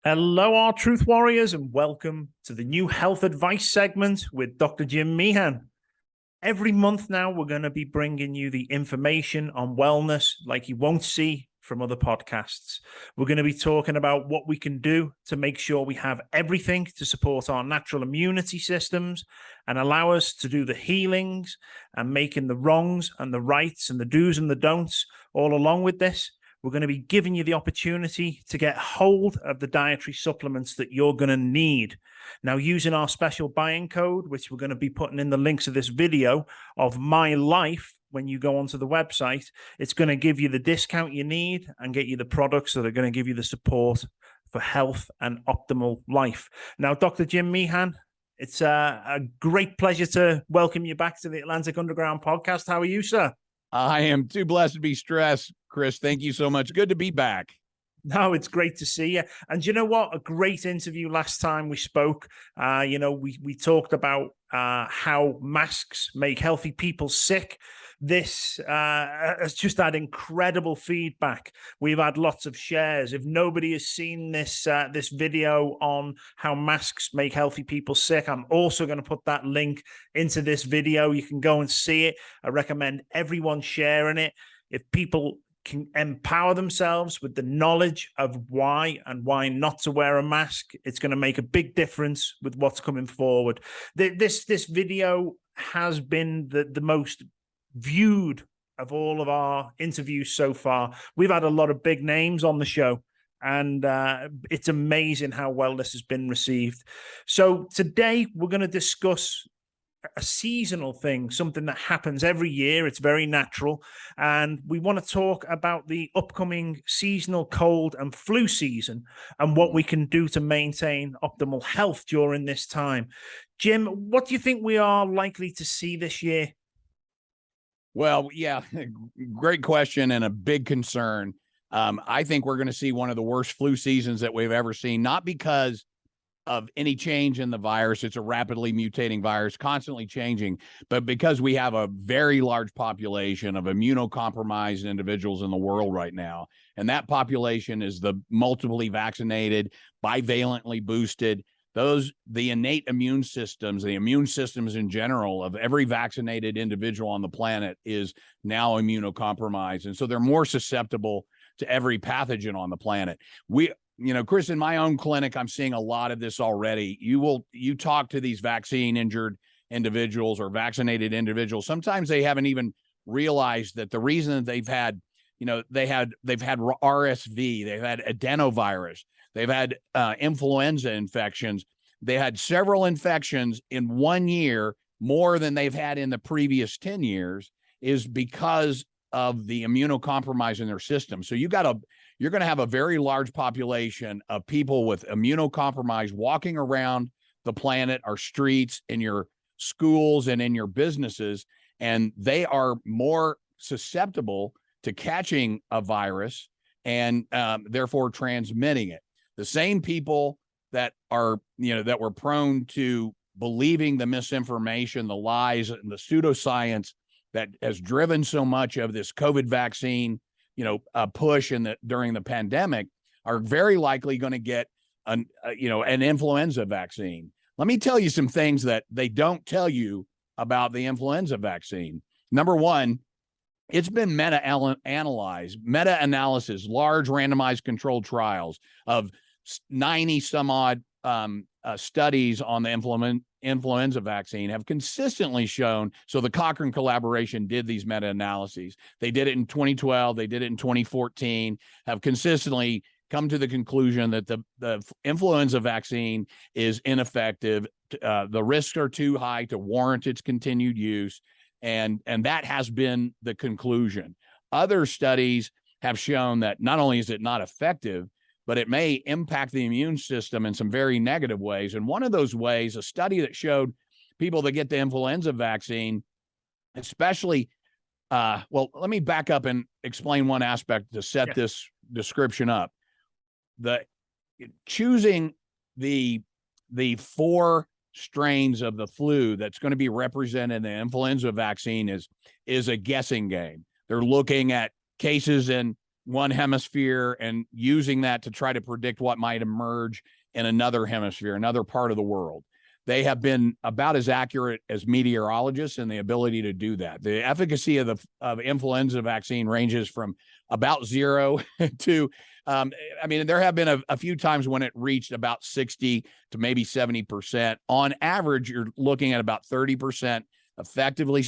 Hello, our truth warriors, and welcome to the new health advice segment with Dr. Jim Meehan. Every month now, we're going to be bringing you the information on wellness like you won't see from other podcasts. We're going to be talking about what we can do to make sure we have everything to support our natural immunity systems and allow us to do the healings and making the wrongs and the rights and the do's and the don'ts all along with this. We're going to be giving you the opportunity to get hold of the dietary supplements that you're going to need. Now, using our special buying code, which we're going to be putting in the links of this video of My Life, when you go onto the website, it's going to give you the discount you need and get you the products that are going to give you the support for health and optimal life. Now, Dr. Jim Meehan, it's a great pleasure to welcome you back to the Atlantic Underground podcast. How are you, sir? I am too blessed to be stressed, Chris. Thank you so much. Good to be back. No, it's great to see you. And you know what? A great interview last time we spoke. We talked about how masks make healthy people sick. This has just had incredible feedback. We've had lots of shares. If nobody has seen this video on how masks make healthy people sick, I'm also going to put that link into this video. You can go and see it. I recommend everyone sharing it. If people can empower themselves with the knowledge of why and why not to wear a mask, it's going to make a big difference with what's coming forward. This video has been the most viewed of all of our interviews so far. We've had a lot of big names on the show, and it's amazing how well this has been received. So today we're going to discuss a seasonal thing, something that happens every year. It's very natural. And we want to talk about the upcoming seasonal cold and flu season and what we can do to maintain optimal health during this time. Jim, what do you think we are likely to see this year? Well, yeah, great question and a big concern. I think we're going to see one of the worst flu seasons that we've ever seen, not because of any change in the virus. It's a rapidly mutating virus, constantly changing, but because we have a very large population of immunocompromised individuals in the world right now. And that population is the multiply vaccinated, bivalently boosted, the innate immune systems, the immune systems in general of every vaccinated individual on the planet is now immunocompromised. And so they're more susceptible to every pathogen on the planet. Chris, in my own clinic, I'm seeing a lot of this already. You talk to these vaccine injured individuals or vaccinated individuals. Sometimes they haven't even realized that the reason that they've had RSV, they've had adenovirus, they've had influenza infections. They had several infections in 1 year, more than they've had in the previous 10 years, is because of the immunocompromise in their system. So you're going to have a very large population of people with immunocompromise walking around the planet, our streets, in your schools, and in your businesses, and they are more susceptible to catching a virus and therefore transmitting it. The same people that were prone to believing the misinformation, the lies, and the pseudoscience that has driven so much of this COVID vaccine, push during the pandemic, are very likely going to get an influenza vaccine. Let me tell you some things that they don't tell you about the influenza vaccine. Number one, it's been meta-analysis, large randomized controlled trials of 90 some odd studies on the influenza vaccine have consistently shown. So the Cochrane collaboration did these meta-analyses. They did it in 2012. They did it in 2014, have consistently come to the conclusion that the influenza vaccine is ineffective. The risks are too high to warrant its continued use. And that has been the conclusion. Other studies have shown that not only is it not effective, but it may impact the immune system in some very negative ways. And one of those ways, a study that showed people that get the influenza vaccine, especially, let me back up and explain one aspect to set this description up. Choosing the 4 strains of the flu that's going to be represented in the influenza vaccine is a guessing game. They're looking at cases in one hemisphere and using that to try to predict what might emerge in another hemisphere, another part of the world. They have been about as accurate as meteorologists in the ability to do that. The efficacy of influenza vaccine ranges from about 0 to, I mean, there have been a few times when it reached about 60 to maybe 70%. On average, you're looking at about 30% effectively,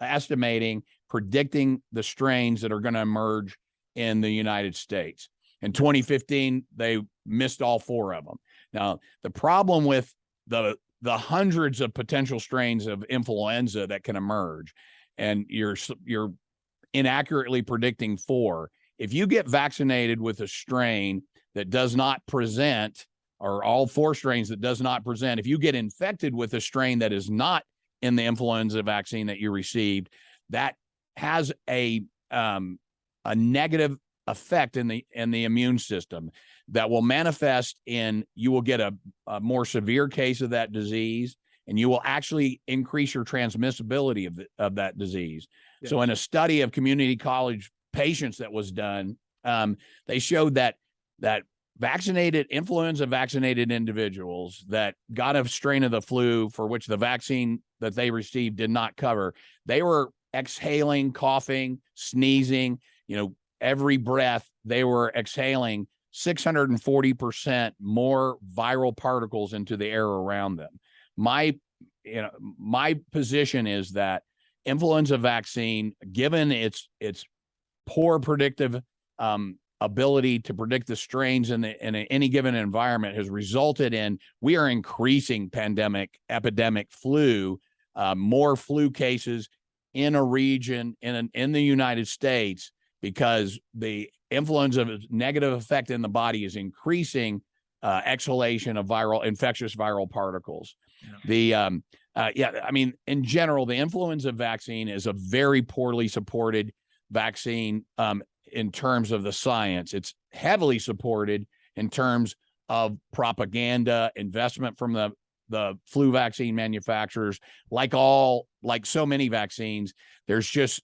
estimating, predicting the strains that are going to emerge in the United States. In 2015, they missed all 4 of them. Now, the problem with the hundreds of potential strains of influenza that can emerge, and you're inaccurately predicting 4, if you get vaccinated with a strain that does not present, or all 4 strains that does not present, if you get infected with a strain that is not in the influenza vaccine that you received, that has a negative effect in the immune system that will manifest in, you will get a more severe case of that disease, and you will actually increase your transmissibility of that disease. Yeah. So in a study of community college patients that was done, they showed that influenza vaccinated individuals that got a strain of the flu for which the vaccine that they received did not cover, they were exhaling, coughing, sneezing, every breath they were exhaling 640% more viral particles into the air around them. My position is that influenza vaccine, given its poor predictive ability to predict the strains in any given environment, has resulted in, we are increasing epidemic flu, more flu cases in a region in the United States, because the influenza's negative effect in the body is increasing exhalation of infectious viral particles. Yeah. In general, the influenza vaccine is a very poorly supported vaccine in terms of the science. It's heavily supported in terms of propaganda, investment from the flu vaccine manufacturers. Like so many vaccines, there's just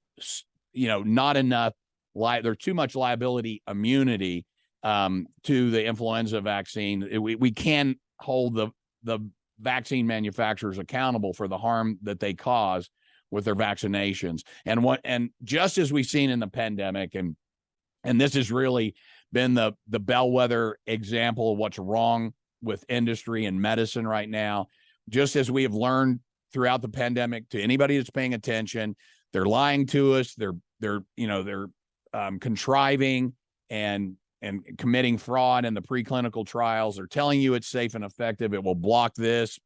not enough. There's too much liability immunity to the influenza vaccine. We can hold the vaccine manufacturers accountable for the harm that they cause with their vaccinations. And just as we've seen in the pandemic, and this has really been the bellwether example of what's wrong with industry and medicine right now, just as we have learned throughout the pandemic, to anybody that's paying attention, they're lying to us. They're contriving and committing fraud in the preclinical trials. They're telling you it's safe and effective. It will block this,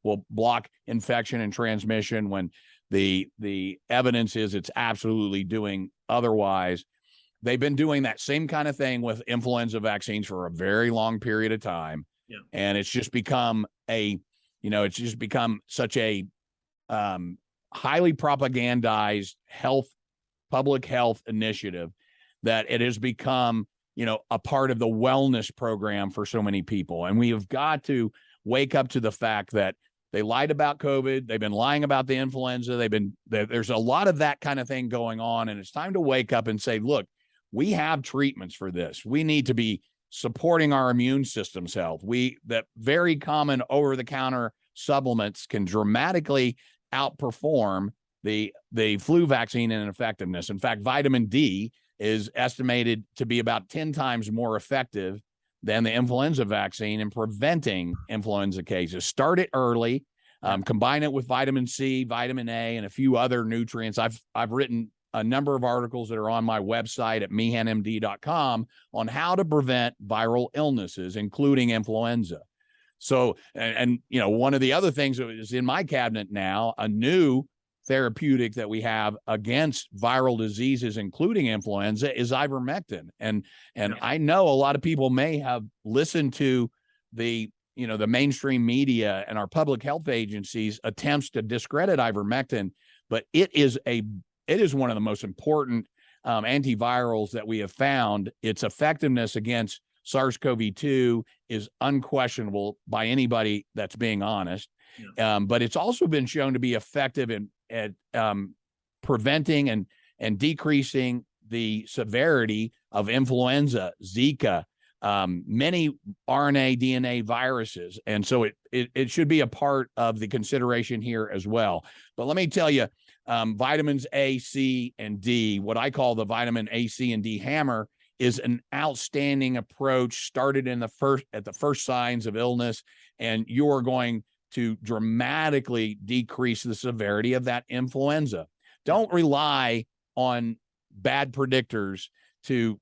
will block infection and transmission, when the evidence is it's absolutely doing otherwise. They've been doing that same kind of thing with influenza vaccines for a very long period of time. Yeah. And it's just become such a highly propagandized public health initiative that it has become, a part of the wellness program for so many people. And we have got to wake up to the fact that they lied about COVID. They've been lying about the influenza. There's a lot of that kind of thing going on. And it's time to wake up and say, look, we have treatments for this. We need to be supporting our immune system's health. That very common over-the-counter supplements can dramatically outperform the flu vaccine in effectiveness. In fact, vitamin D is estimated to be about 10 times more effective than the influenza vaccine in preventing influenza cases. Start it early, combine it with vitamin C, vitamin A, and a few other nutrients. I've written a number of articles that are on my website at meehanmd.com on how to prevent viral illnesses, including influenza. So, and one of the other things that is in my cabinet now, a new therapeutic that we have against viral diseases, including influenza, is ivermectin. And I know a lot of people may have listened to the mainstream media and our public health agencies' attempts to discredit ivermectin, but it is one of the most important antivirals that we have found. Its effectiveness against SARS-CoV-2 is unquestionable by anybody that's being honest. Yeah. But it's also been shown to be effective at preventing and decreasing the severity of influenza, Zika, many RNA, DNA viruses. And so it should be a part of the consideration here as well. But let me tell you, vitamins A, C, and D, what I call the vitamin A, C, and D hammer, is an outstanding approach started at the first signs of illness, and you are going to dramatically decrease the severity of that influenza. Don't rely on bad predictors to,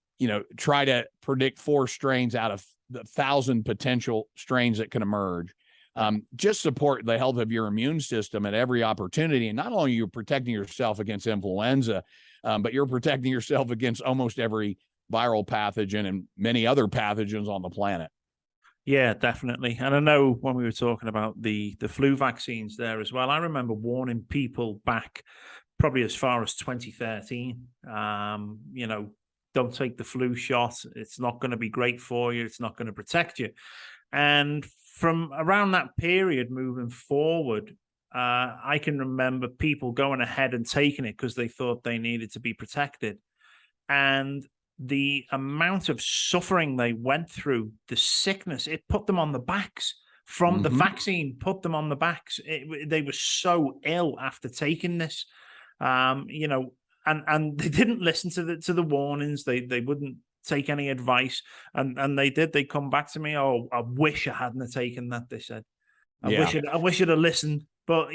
try to predict 4 strains out of the 1,000 potential strains that can emerge. Just support the health of your immune system at every opportunity. And not only are you protecting yourself against influenza, but you're protecting yourself against almost every viral pathogen and many other pathogens on the planet. Yeah, definitely. And I know when we were talking about the flu vaccines there as well, I remember warning people back probably as far as 2013, don't take the flu shot. It's not going to be great for you. It's not going to protect you. And from around that period moving forward, I can remember people going ahead and taking it because they thought they needed to be protected. And the amount of suffering they went through, the sickness, it put them on the backs from the vaccine, put them on the backs. They were so ill after taking this, and they didn't listen to the warnings. They wouldn't take any advice, and they come back to me. Oh, I wish I hadn't have taken that. They said, I wish I'd have listened. But,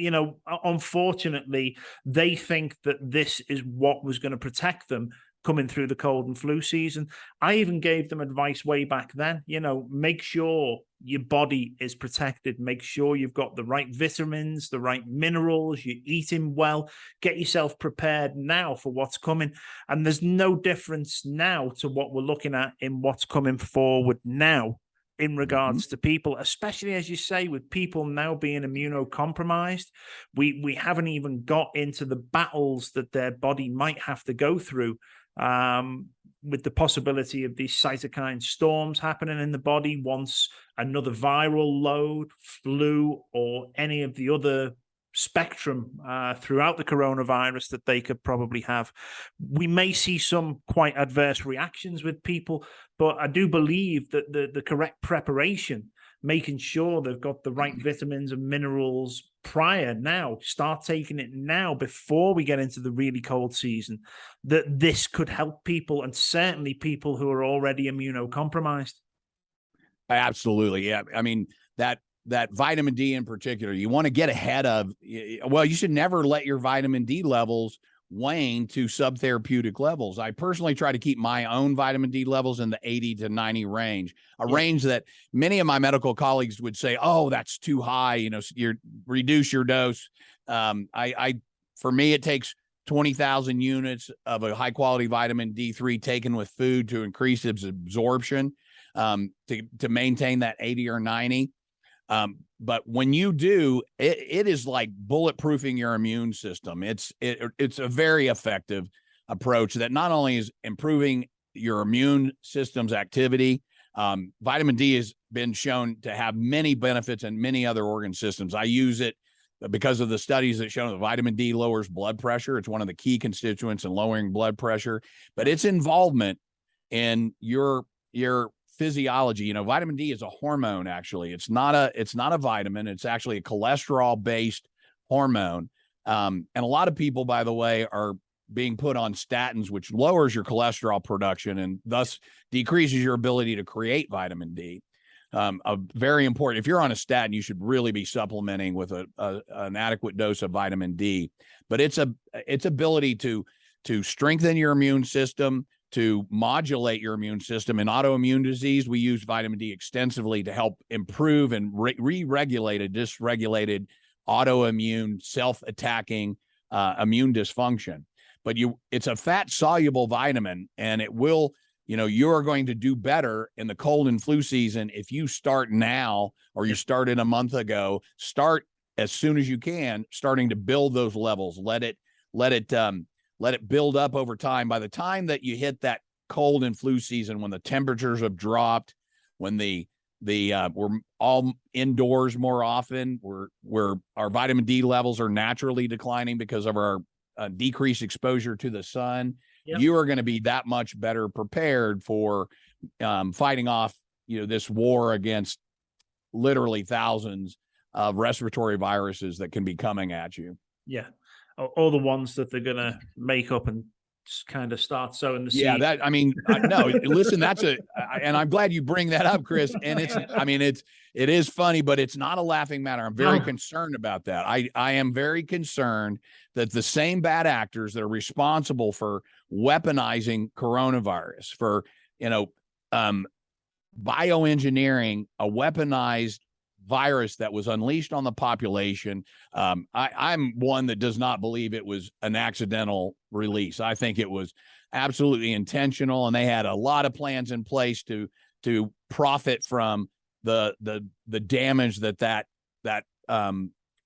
unfortunately, they think that this is what was going to protect them coming through the cold and flu season. I even gave them advice way back then, make sure your body is protected. Make sure you've got the right vitamins, the right minerals, you're eating well, get yourself prepared now for what's coming. And there's no difference now to what we're looking at in what's coming forward now in regards to people, especially, as you say, with people now being immunocompromised. We haven't even got into the battles that their body might have to go through, with the possibility of these cytokine storms happening in the body once another viral load, flu, or any of the other spectrum throughout the coronavirus that they could probably have. We may see some quite adverse reactions with people, but I do believe that the correct preparation, making sure they've got the right vitamins and minerals prior now, start taking it now before we get into the really cold season, that this could help people, and certainly people who are already immunocompromised. Absolutely. Yeah. I mean, that vitamin D in particular, you want to get ahead of, well, you should never let your vitamin D levels wane to subtherapeutic levels. I personally try to keep my own vitamin D levels in the 80 to 90 range, range that many of my medical colleagues would say, oh, that's too high. You reduce your dose. For me, it takes 20,000 units of a high quality vitamin D3 taken with food to increase its absorption, to maintain that 80 or 90. But when you do, it is like bulletproofing your immune system. It's a very effective approach that not only is improving your immune system's activity, vitamin D has been shown to have many benefits in many other organ systems. I use it because of the studies that show that vitamin D lowers blood pressure. It's one of the key constituents in lowering blood pressure, but its involvement in your physiology. Vitamin D is a hormone. Actually, it's not a vitamin. It's actually a cholesterol based hormone. And a lot of people, by the way, are being put on statins, which lowers your cholesterol production and thus decreases your ability to create vitamin D. Very important. If you're on a statin, you should really be supplementing with an adequate dose of vitamin D. But its ability to strengthen your immune system, to modulate your immune system. In autoimmune disease, we use vitamin D extensively to help improve and re-regulate a dysregulated autoimmune, self-attacking immune dysfunction. But it's a fat-soluble vitamin, and it will, you're going to do better in the cold and flu season if you start now, or you started a month ago. Start as soon as you can, starting to build those levels. Let it build up over time. By the time that you hit that cold and flu season, when the temperatures have dropped, when we're all indoors more often, where our vitamin D levels are naturally declining because of our decreased exposure to the sun, you are going to be that much better prepared for fighting off, this war against literally thousands of respiratory viruses that can be coming at you. Yeah. All the ones that they're going to make up and kind of start sowing the seed. Yeah, no, listen, and I'm glad you bring that up, Chris. And it is funny, but it's not a laughing matter. I'm very concerned about that. I am very concerned that the same bad actors that are responsible for weaponizing coronavirus, for, bioengineering a weaponized virus that was unleashed on the population. I'm one that does not believe it was an accidental release. I think it was absolutely intentional, and they had a lot of plans in place to profit from the damage that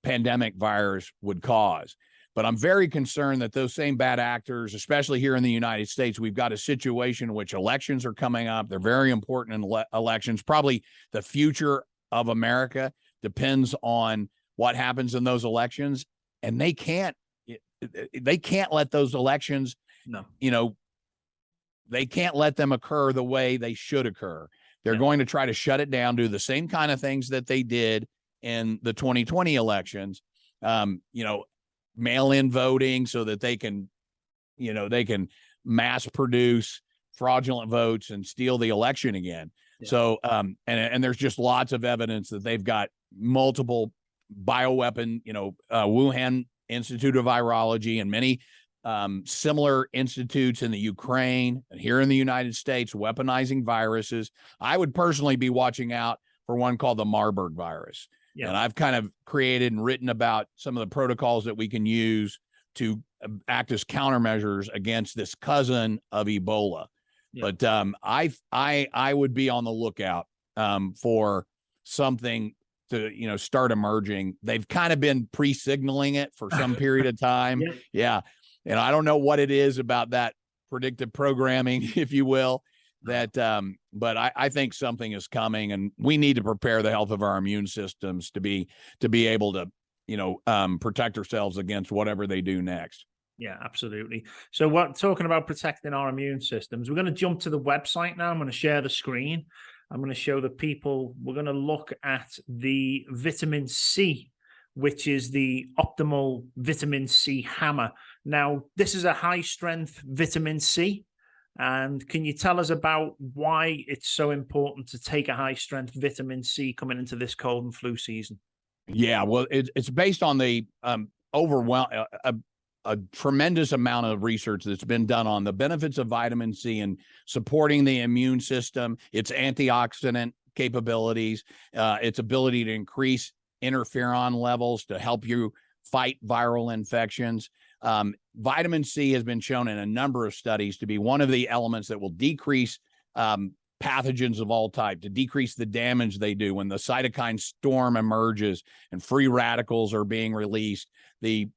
pandemic virus would cause. But I'm very concerned that those same bad actors, especially here in the United States, we've got a situation in which elections are coming up. They're very important in elections. Probably the future of America depends on what happens in those elections, and they can't let those elections, they can't let them occur the way they should occur. They're going to try to shut it down, do the same kind of things that they did in the 2020 elections, mail-in voting so that they can mass produce fraudulent votes and steal the election again. Yeah. So, and there's just lots of evidence that they've got multiple bioweapon, Wuhan Institute of Virology and many similar institutes in the Ukraine and here in the United States weaponizing viruses. I would personally be watching out for one called the Marburg virus. Yeah. And I've kind of created and written about some of the protocols that we can use to act as countermeasures against this cousin of Ebola. Yeah. But I would be on the lookout for something to start emerging. They've kind of been pre-signaling it for some period of time. Yeah. And I don't know what it is about that predictive programming, if you will, that but I think something is coming, and we need to prepare the health of our immune systems to be able to protect ourselves against whatever they do next. Yeah, absolutely. So talking about protecting our immune systems, we're going to jump to the website now. I'm going to share the screen. I'm going to show the people, we're going to look at the vitamin C, which is the optimal vitamin C hammer. Now, this is a high strength vitamin C. And can you tell us about why it's so important to take a high strength vitamin C coming into this cold and flu season? Yeah, well, it's based on the a tremendous amount of research that's been done on the benefits of vitamin C and supporting the immune system, its antioxidant capabilities, its ability to increase interferon levels to help you fight viral infections. Vitamin C has been shown in a number of studies to be one of the elements that will decrease pathogens of all type, to decrease the damage they do when the cytokine storm emerges and free radicals are being released. The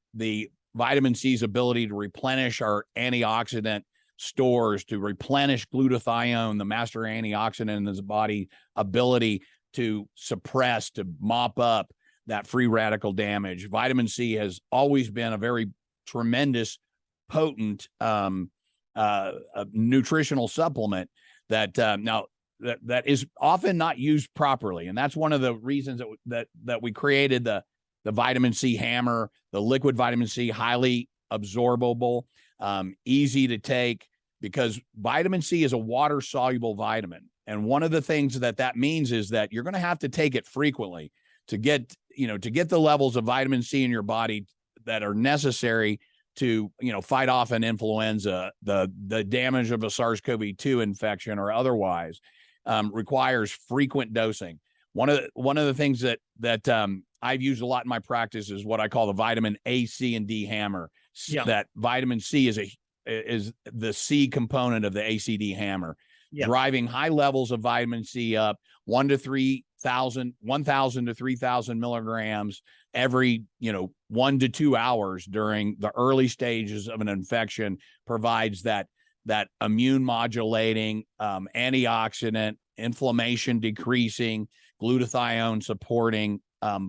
vitamin C's ability to replenish our antioxidant stores, to replenish glutathione, the master antioxidant in the body, ability to suppress, to mop up that free radical damage. Vitamin C has always been a very tremendous, potent nutritional supplement that now that is often not used properly, and that's one of the reasons that we created the vitamin C hammer, the liquid vitamin C, highly absorbable, easy to take, because vitamin C is a water soluble vitamin, and one of the things that means is that you're going to have to take it frequently to get the levels of vitamin C in your body that are necessary to fight off an influenza, the damage of a SARS-CoV-2 infection or otherwise, requires frequent dosing. One of the things that I've used a lot in my practice is what I call the vitamin A, C, and D hammer. Yeah. That vitamin C is the C component of the ACD hammer, driving high levels of vitamin C up 1,000 to 3,000 milligrams every 1 to 2 hours during the early stages of an infection, provides that immune modulating, antioxidant, inflammation decreasing, glutathione supporting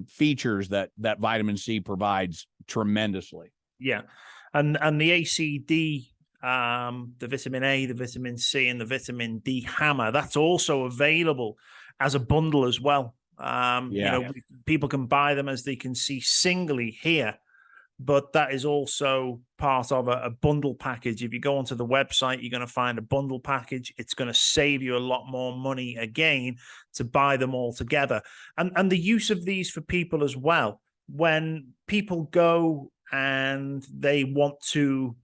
features that vitamin C provides tremendously. Yeah. And the ACD the vitamin A, the vitamin C, and the vitamin D hammer. That's also available as a bundle as well. People can buy them, as they can see, singly here, but that is also part of a bundle package. If you go onto the website, you're going to find a bundle package. It's going to save you a lot more money again to buy them all together. And the use of these for people as well, when people go and they want to,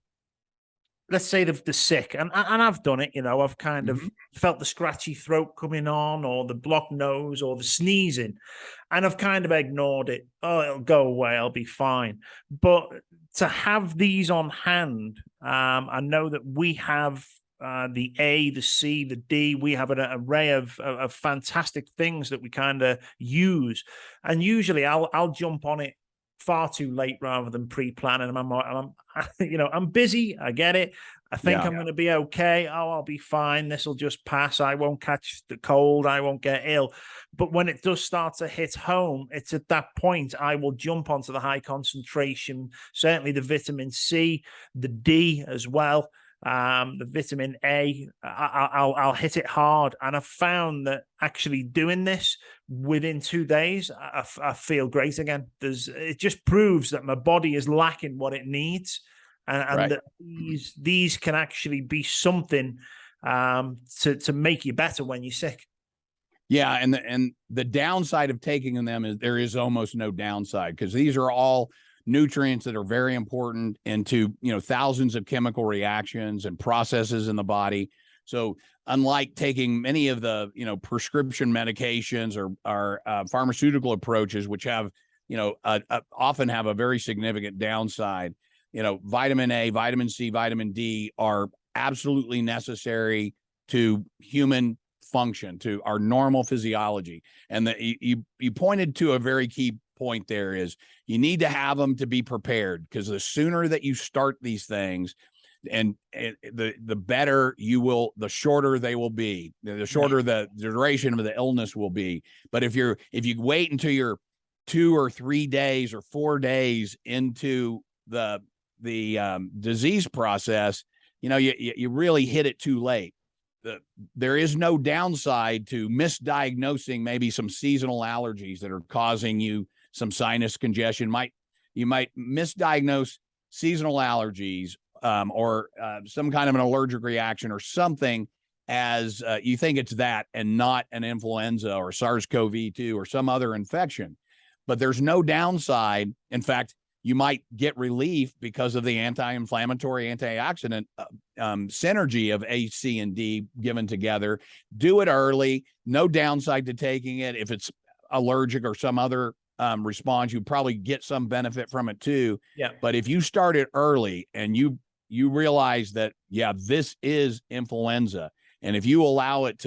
let's say they're sick, and I've done it, I've kind of felt the scratchy throat coming on, or the blocked nose, or the sneezing, and I've kind of ignored it. Oh, it'll go away, I'll be fine. But to have these on hand, I know that we have the A, the C, the D. We have an array of fantastic things that we kind of use, and usually I'll jump on it far too late rather than pre-planning. I'm busy. I get it. I think I'm going to be okay. Oh, I'll be fine. This will just pass. I won't catch the cold. I won't get ill. But when it does start to hit home, it's at that point I will jump onto the high concentration, certainly the vitamin C, the D as well. The vitamin A, I'll hit it hard. And I've found that actually doing this within 2 days, I feel great again. It just proves that my body is lacking what it needs, and that these can actually be something to make you better when you're sick. Yeah, and the downside of taking them is there is almost no downside, because these are all nutrients that are very important into, thousands of chemical reactions and processes in the body. So unlike taking many of the, prescription medications or pharmaceutical approaches, which have, often have a very significant downside, vitamin A, vitamin C, vitamin D are absolutely necessary to human function, to our normal physiology. And you pointed to a very key point there is you need to have them to be prepared, because the sooner that you start these things, and the better you will, the shorter they will be, the shorter the duration of the illness will be. But if you wait until you're 2 or 3 days or 4 days into the disease process, you really hit it too late. There is no downside to misdiagnosing maybe some seasonal allergies that are causing you some sinus congestion. You might misdiagnose seasonal allergies or some kind of an allergic reaction or something, as you think it's that and not an influenza or SARS-CoV-2 or some other infection. But there's no downside. In fact, you might get relief because of the anti-inflammatory, antioxidant synergy of A, C, and D given together. Do it early. No downside to taking it. If it's allergic or some other response, you probably get some benefit from it too. Yeah. But if you start it early and you realize that, this is influenza, and if you allow it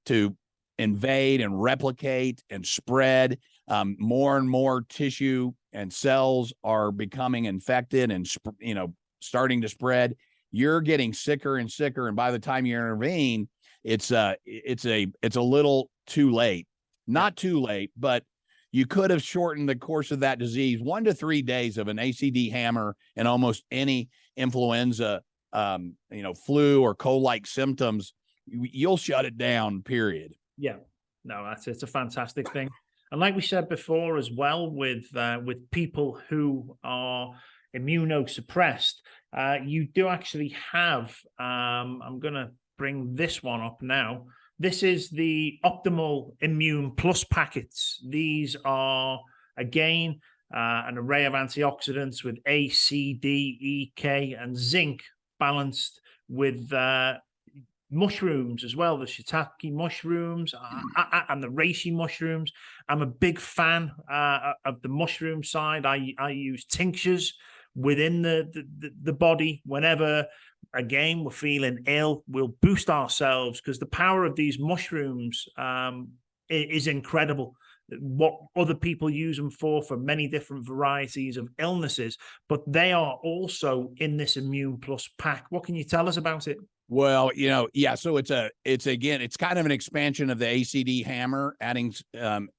to invade and replicate and spread, more and more tissue and cells are becoming infected and, starting to spread, you're getting sicker and sicker. And by the time you intervene, it's a little too late. Not too late, but you could have shortened the course of that disease. 1 to 3 days of an ACD hammer and almost any influenza, flu or cold-like symptoms, you'll shut it down, period. Yeah, no, it's a fantastic thing. And like we said before as well, with people who are immunosuppressed, you do actually have, I'm going to bring this one up now. This is the Optimal Immune Plus packets. These are, again, an array of antioxidants with A, C, D, E, K, and zinc, balanced with mushrooms as well, the shiitake mushrooms and the reishi mushrooms. I'm a big fan of the mushroom side. I use tinctures within the body whenever, again, we're feeling ill. We'll boost ourselves, because the power of these mushrooms is incredible. What other people use them for many different varieties of illnesses, but they are also in this Immune Plus pack. What can you tell us about it? Well, so it's kind of an expansion of the ACD hammer, adding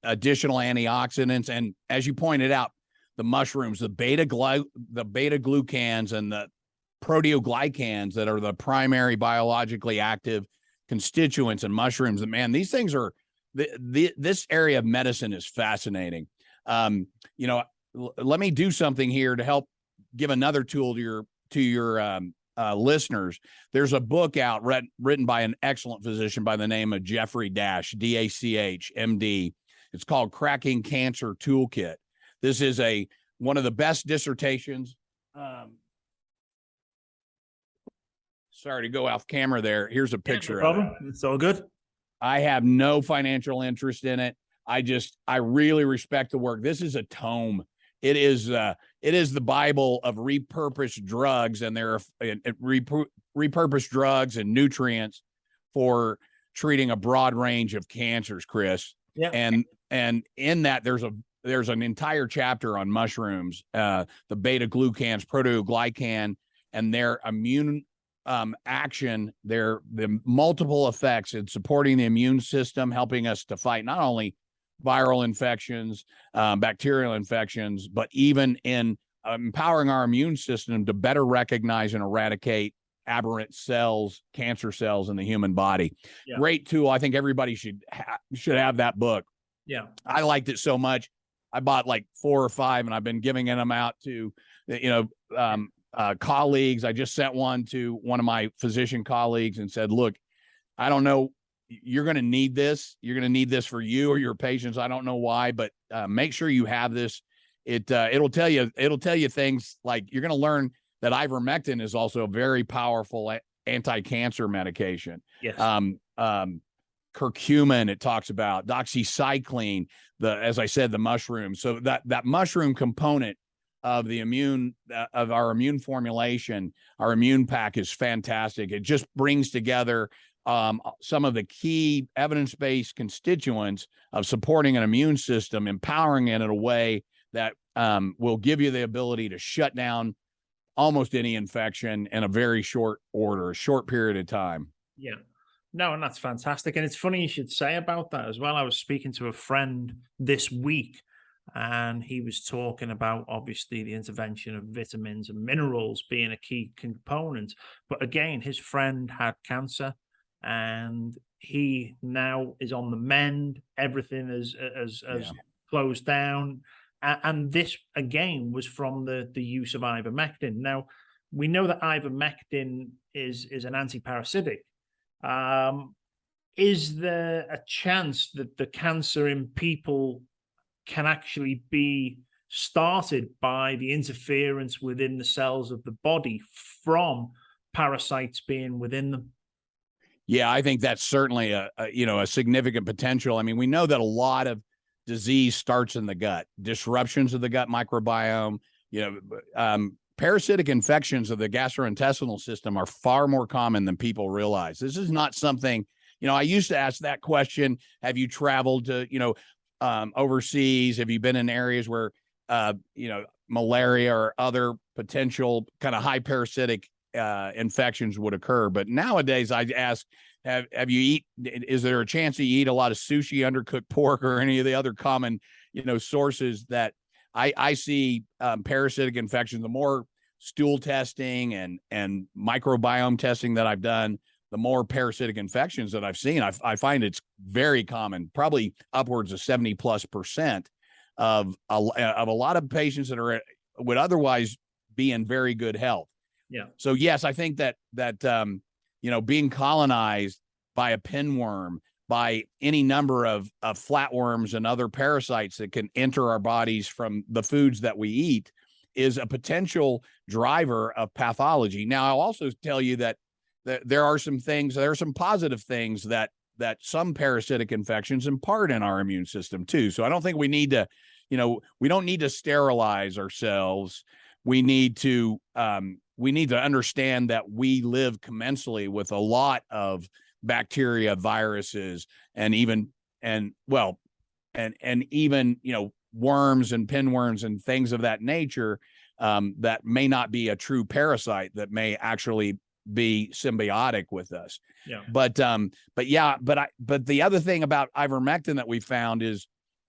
additional antioxidants. And as you pointed out, the mushrooms, the beta glucans and proteoglycans that are the primary biologically active constituents in mushrooms. And man, these things are this area of medicine is fascinating. Let me do something here to help give another tool to your listeners. There's a book out written by an excellent physician by the name of Jeffrey Dash, D-A-C-H, MD. It's called Cracking Cancer Toolkit. This is one of the best dissertations. Sorry to go off camera there. Here's a picture of it. It's all good. I have no financial interest in it. I really respect the work. This is a tome. It is the Bible of repurposed drugs, and there are repurposed drugs and nutrients for treating a broad range of cancers, Chris. Yeah. And in that there's an entire chapter on mushrooms, the beta glucans, proteoglycan, and their immune action, the multiple effects in supporting the immune system, helping us to fight not only viral infections, bacterial infections, but even in empowering our immune system to better recognize and eradicate aberrant cells, cancer cells in the human body. Yeah. Great tool. I think everybody should have that book. Yeah. I liked it so much. I bought like 4 or 5, and I've been giving them out to, colleagues. I just sent one to one of my physician colleagues and said, look, I don't know, you're going to need this. You're going to need this for you or your patients. I don't know why, but make sure you have this. It'll tell you things like you're going to learn that ivermectin is also a very powerful anti-cancer medication. Yes. Curcumin, it talks about doxycycline, as I said, the mushroom. So that mushroom component of the immune, of our immune formulation, our immune pack is fantastic. It just brings together some of the key evidence-based constituents of supporting an immune system, empowering it in a way that will give you the ability to shut down almost any infection in a very short period of time. Yeah. No, and that's fantastic. And it's funny you should say about that as well. I was speaking to a friend this week, and he was talking about obviously the intervention of vitamins and minerals being a key component. But again, his friend had cancer, and he now is on the mend. Everything is closed down. And this, again, was from the use of ivermectin. Now, we know that ivermectin is an antiparasitic. Is there a chance that the cancer in people can actually be started by the interference within the cells of the body from parasites being within them? Yeah, I think that's certainly a significant potential. I mean, we know that a lot of disease starts in the gut, disruptions of the gut microbiome, parasitic infections of the gastrointestinal system are far more common than people realize. This is not something, I used to ask that question. Have you traveled to, overseas? Have you been in areas where, malaria or other potential kind of high parasitic infections would occur? But nowadays I ask, is there a chance that you eat a lot of sushi, undercooked pork, or any of the other common, sources that I see parasitic infections? The more stool testing and microbiome testing that I've done, the more parasitic infections that I've seen. I find it's very common, probably upwards of 70+% of a lot of patients that would otherwise be in very good health. Yeah. So yes, I think that being colonized by a pinworm, by any number of flatworms and other parasites that can enter our bodies from the foods that we eat, is a potential driver of pathology. Now, I'll also tell you that there are some positive things that some parasitic infections impart in our immune system too. So I don't think we need to, we don't need to sterilize ourselves. We need to understand that we live commensally with a lot of bacteria, viruses, and even worms and pinworms and things of that nature that may not be a true parasite, that may actually be symbiotic with us. Yeah. But the other thing about ivermectin that we found is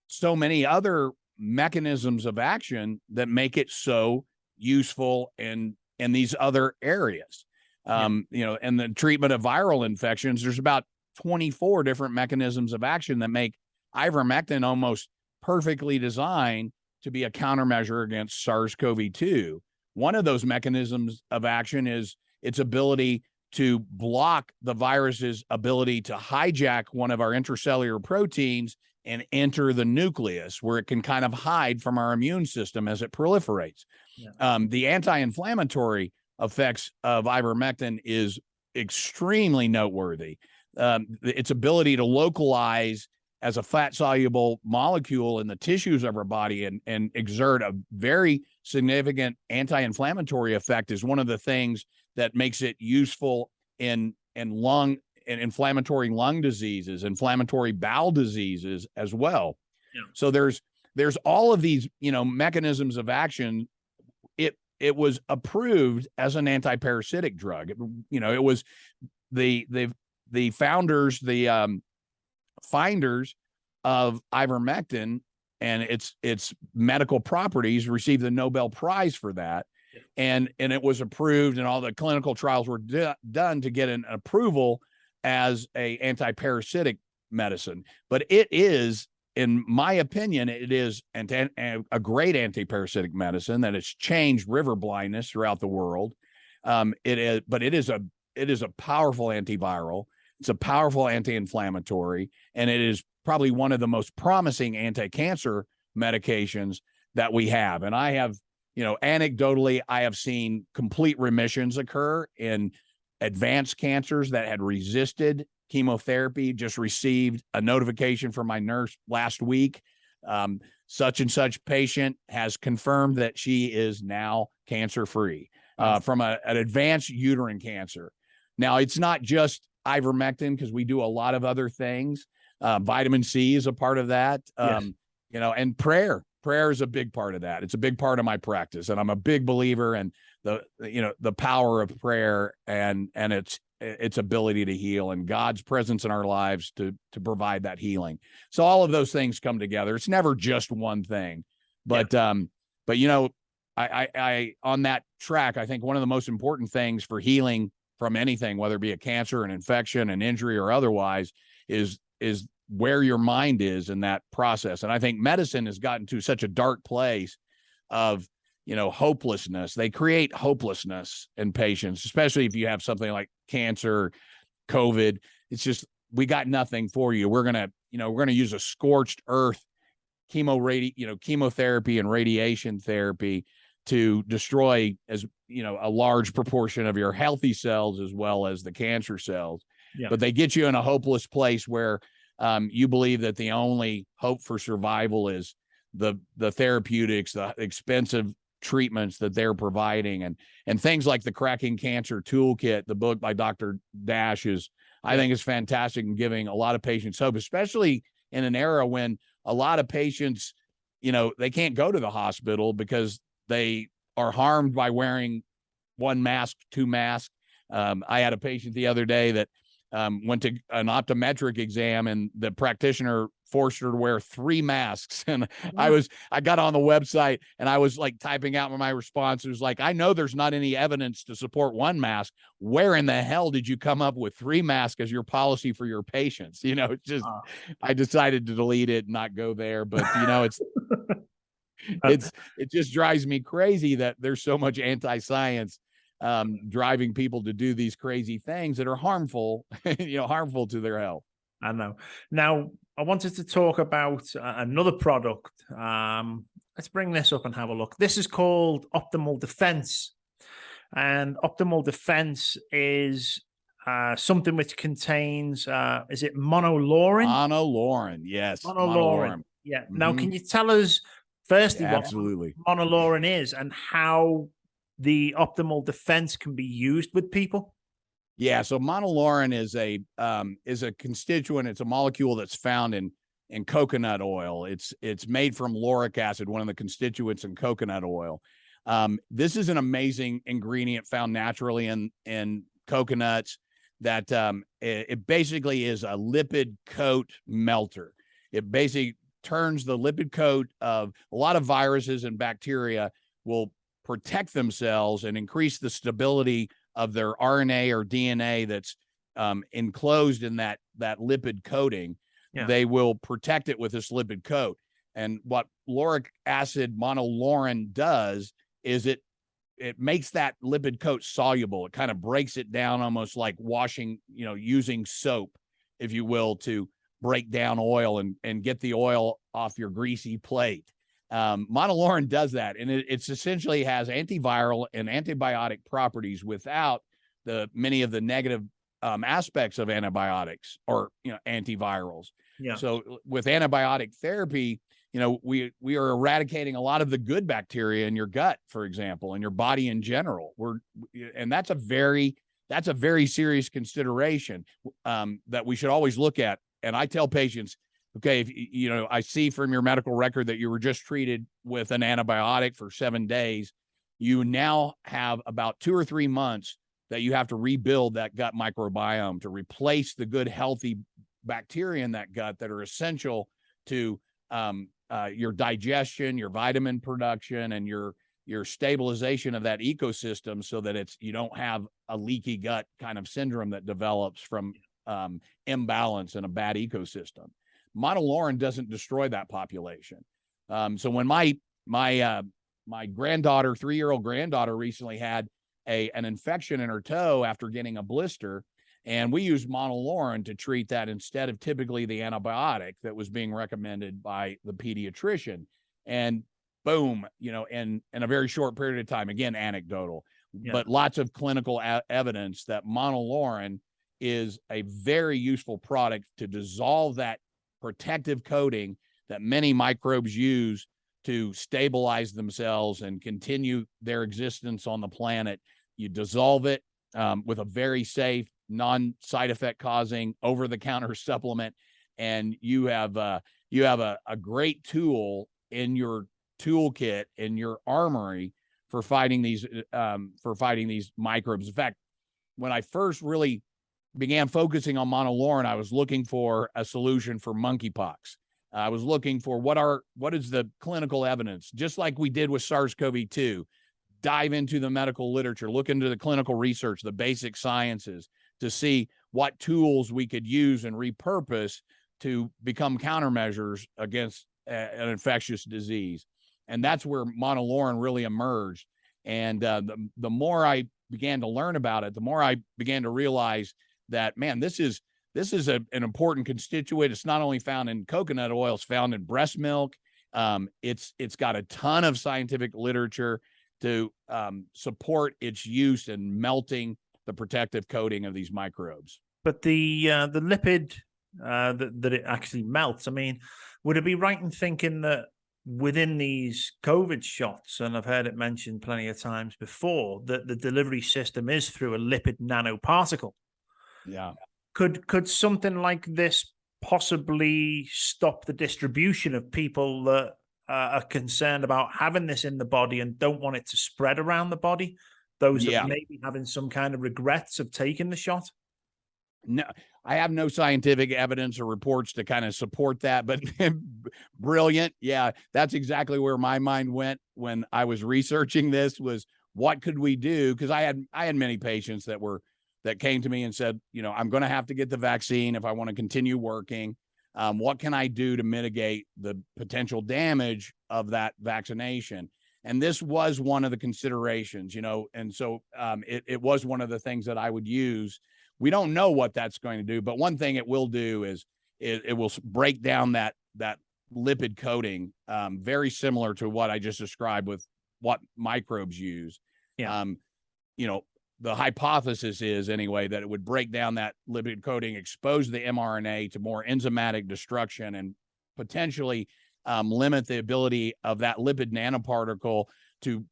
so many other mechanisms of action that make it so useful and in these other areas. You know, and the treatment of viral infections, there's about 24 different mechanisms of action that make ivermectin almost perfectly designed to be a countermeasure against SARS-CoV-2. One of those mechanisms of action is its ability to block the virus's ability to hijack one of our intracellular proteins and enter the nucleus, where it can kind of hide from our immune system as it proliferates. The anti-inflammatory effects of ivermectin is extremely noteworthy. Its ability to localize as a fat-soluble molecule in the tissues of our body and exert a very significant anti-inflammatory effect is one of the things that makes it useful in inflammatory lung diseases, inflammatory bowel diseases as well. So there's all of these, you know, mechanisms of action. It was approved as an anti-parasitic drug. You know, it was the founders, the finders of ivermectin and its medical properties received the Nobel Prize for that. And it was approved, and all the clinical trials were done to get an approval as a anti-parasitic medicine. But it is, in my opinion, it is a great anti-parasitic medicine that has changed river blindness throughout the world. But it is a powerful antiviral. It's a powerful anti-inflammatory, and it is probably one of the most promising anti-cancer medications that we have. And I have, you know, anecdotally, I have seen complete remissions occur in advanced cancers that had resisted chemotherapy. Just received a notification from my nurse last week. Such and such patient has confirmed that she is now cancer-free from an advanced uterine cancer. Now, it's not just ivermectin, because we do a lot of other things. Vitamin C is a part of that. You know, and prayer is a big part of that. It's a big part of my practice, and I'm a big believer in the power of prayer and its ability to heal, and God's presence in our lives to provide that healing. So all of those things come together. It's never just one thing, but you know, I on that track, I think one of the most important things for healing from anything, whether it be a cancer, an infection, an injury, or otherwise, is where your mind is in that process. And I think medicine has gotten to such a dark place of, you know, hopelessness. They create hopelessness in patients, especially if you have something like cancer, COVID. It's just, we got nothing for you. We're going to use a scorched earth chemotherapy and radiation therapy to destroy, as you know, a large proportion of your healthy cells as well as the cancer cells. But they get you in a hopeless place where you believe that the only hope for survival is the therapeutics, the expensive treatments that they're providing, and things like the Cracking Cancer Toolkit, the book by Dr. Dash, I think is fantastic in giving a lot of patients hope, especially in an era when a lot of patients, you know, they can't go to the hospital because they are harmed by wearing one mask, two masks. I had a patient the other day that went to an optometric exam, and the practitioner forced her to wear 3 masks. And I got on the website and I was like typing out my response. It was like, I know there's not any evidence to support 1 mask. Where in the hell did you come up with 3 masks as your policy for your patients? You know, it's just, I decided to delete it and not go there, but you know, it just drives me crazy that there's so much anti-science driving people to do these crazy things that are harmful, harmful to their health. I know. Now, I wanted to talk about another product. Let's bring this up and have a look. This is called Optimal Defense. And Optimal Defense is something which contains, is it monolaurin? Monolaurin, yes. Monolaurin. Yeah. Mm-hmm. Now, can you tell us, firstly, what monolaurin is and how the Optimal Defense can be used with people? Yeah, so monolaurin is a constituent. It's a molecule that's found in coconut oil. It's made from lauric acid, one of the constituents in coconut oil. This is an amazing ingredient found naturally in coconuts that it basically is a lipid coat melter. It basically turns the lipid coat of a lot of viruses and bacteria will protect themselves and increase the stability of their RNA or DNA that's enclosed in that lipid coating. Yeah. They will protect it with this lipid coat. And what lauric acid monolaurin does is it makes that lipid coat soluble. It kind of breaks it down, almost like washing, using soap, if you will, to break down oil and get the oil off your greasy plate. Monolaurin does that, and it's essentially has antiviral and antibiotic properties without many of the negative aspects of antibiotics or antivirals. Yeah. So with antibiotic therapy, we are eradicating a lot of the good bacteria in your gut, for example, and your body in general. And that's a very serious consideration that we should always look at. And I tell patients, okay, if I see from your medical record that you were just treated with an antibiotic for 7 days, you now have about 2 or 3 months that you have to rebuild that gut microbiome to replace the good, healthy bacteria in that gut that are essential to your digestion, your vitamin production, and your stabilization of that ecosystem, so that you don't have a leaky gut kind of syndrome that develops from imbalance in a bad ecosystem. Monolaurin doesn't destroy that population. So when my granddaughter, 3-year-old granddaughter, recently had an infection in her toe after getting a blister, and we used monolaurin to treat that instead of typically the antibiotic that was being recommended by the pediatrician. And boom, in a very short period of time, again, anecdotal, but lots of clinical evidence that monolaurin is a very useful product to dissolve that protective coating that many microbes use to stabilize themselves and continue their existence on the planet. You dissolve it with a very safe, non-side effect causing over-the-counter supplement, and you have a great tool in your toolkit, in your armory, for fighting these microbes. In fact, when I first really began focusing on monolaurin, I was looking for a solution for monkeypox. I was looking for what is the clinical evidence, just like we did with SARS-CoV-2. Dive into the medical literature, look into the clinical research, the basic sciences, to see what tools we could use and repurpose to become countermeasures against an infectious disease. And that's where monolaurin really emerged. And the more I began to learn about it, the more I began to realize that, man, this is an important constituent. It's not only found in coconut oil, it's found in breast milk. It's got a ton of scientific literature to support its use in melting the protective coating of these microbes. But the lipid that it actually melts, I mean, would it be right in thinking that within these COVID shots, and I've heard it mentioned plenty of times before, that the delivery system is through a lipid nanoparticle? Yeah. Could something like this possibly stop the distribution of people that are concerned about having this in the body and don't want it to spread around the body? Those that may be having some kind of regrets of taking the shot? No, I have no scientific evidence or reports to kind of support that, but brilliant. Yeah, that's exactly where my mind went when I was researching this, was what could we do? Because I had many patients that came to me and said, I'm going to have to get the vaccine if I want to continue working. What can I do to mitigate the potential damage of that vaccination? And this was one of the considerations, and so it was one of the things that I would use. We don't know what that's going to do, but one thing it will do is it will break down that lipid coating, very similar to what I just described with what microbes use. Yeah. The hypothesis is, anyway, that it would break down that lipid coating, expose the mRNA to more enzymatic destruction, and potentially limit the ability of that lipid nanoparticle to,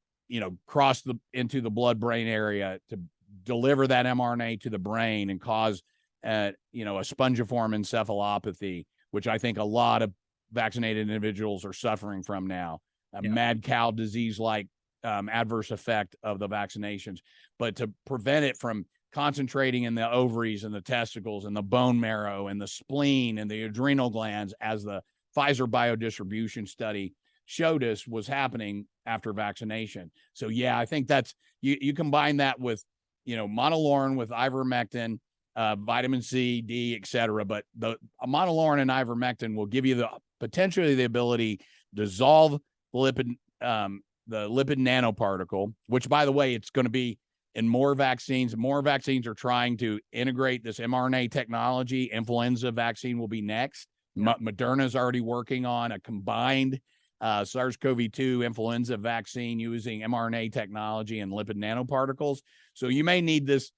cross into the blood-brain area to deliver that mRNA to the brain and cause, a spongiform encephalopathy, which I think a lot of vaccinated individuals are suffering from now. Mad cow disease-like adverse effect of the vaccinations, but to prevent it from concentrating in the ovaries and the testicles and the bone marrow and the spleen and the adrenal glands, as the Pfizer biodistribution study showed us was happening after vaccination. So yeah, I think that's, you combine that with, monolaurin with ivermectin, vitamin C, D, et cetera. But the monolaurin and ivermectin will give you the potentially the ability to dissolve lipid, the lipid nanoparticle, which, by the way, it's going to be in more vaccines. More vaccines are trying to integrate this mRNA technology. Influenza vaccine will be next. Yeah. Moderna's already working on a combined SARS-CoV-2 influenza vaccine using mRNA technology and lipid nanoparticles. So you may need this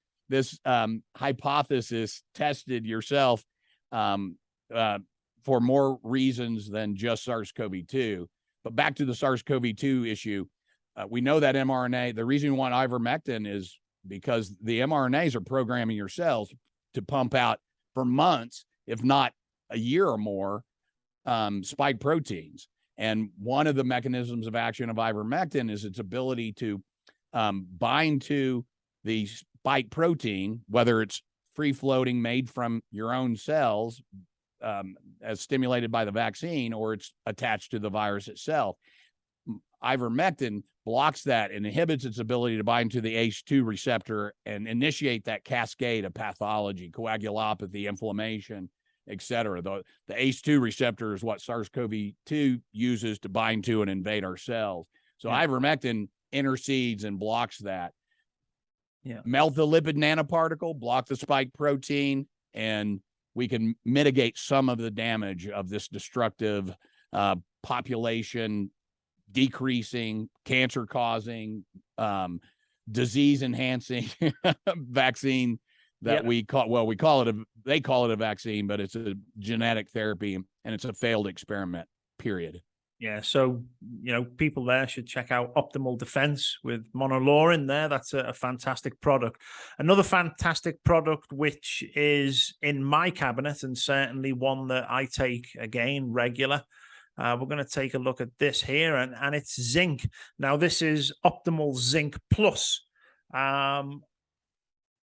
hypothesis tested yourself for more reasons than just SARS-CoV-2. But back to the SARS-CoV-2 issue, we know that mRNA, the reason we want ivermectin is because the mRNAs are programming your cells to pump out for months, if not a year or more, spike proteins. And one of the mechanisms of action of ivermectin is its ability to bind to the spike protein, whether it's free-floating made from your own cells as stimulated by the vaccine, or it's attached to the virus itself. Ivermectin blocks that and inhibits its ability to bind to the ACE2 receptor and initiate that cascade of pathology, coagulopathy, inflammation, et cetera. The ACE2 receptor is what SARS-CoV-2 uses to bind to and invade our cells. So ivermectin intercedes and blocks that. Yeah. Melt the lipid nanoparticle, block the spike protein, and we can mitigate some of the damage of this destructive population decreasing, cancer causing, disease enhancing vaccine that we call it they call it a vaccine, but it's a genetic therapy and it's a failed experiment, period. Yeah, so, people there should check out Optimal Defense with monolaurin there. That's a fantastic product. Another fantastic product, which is in my cabinet and certainly one that I take, again, regular. We're going to take a look at this here, and it's zinc. Now, this is Optimal Zinc Plus. Can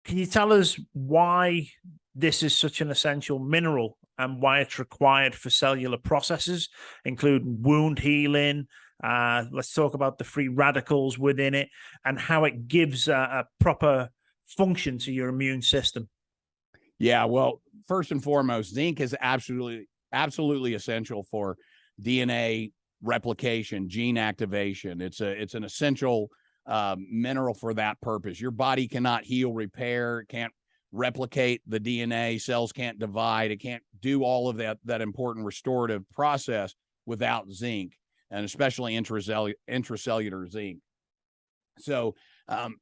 you tell us why this is such an essential mineral and why it's required for cellular processes, including wound healing? Let's talk about the free radicals within it and how it gives a proper function to your immune system. Yeah, well, first and foremost, zinc is absolutely essential for DNA replication, gene activation. It's an essential mineral for that purpose. Your body cannot heal, repair, it can't replicate the DNA, cells can't divide, it can't do all of that important restorative process without zinc, and especially intracellular zinc. So,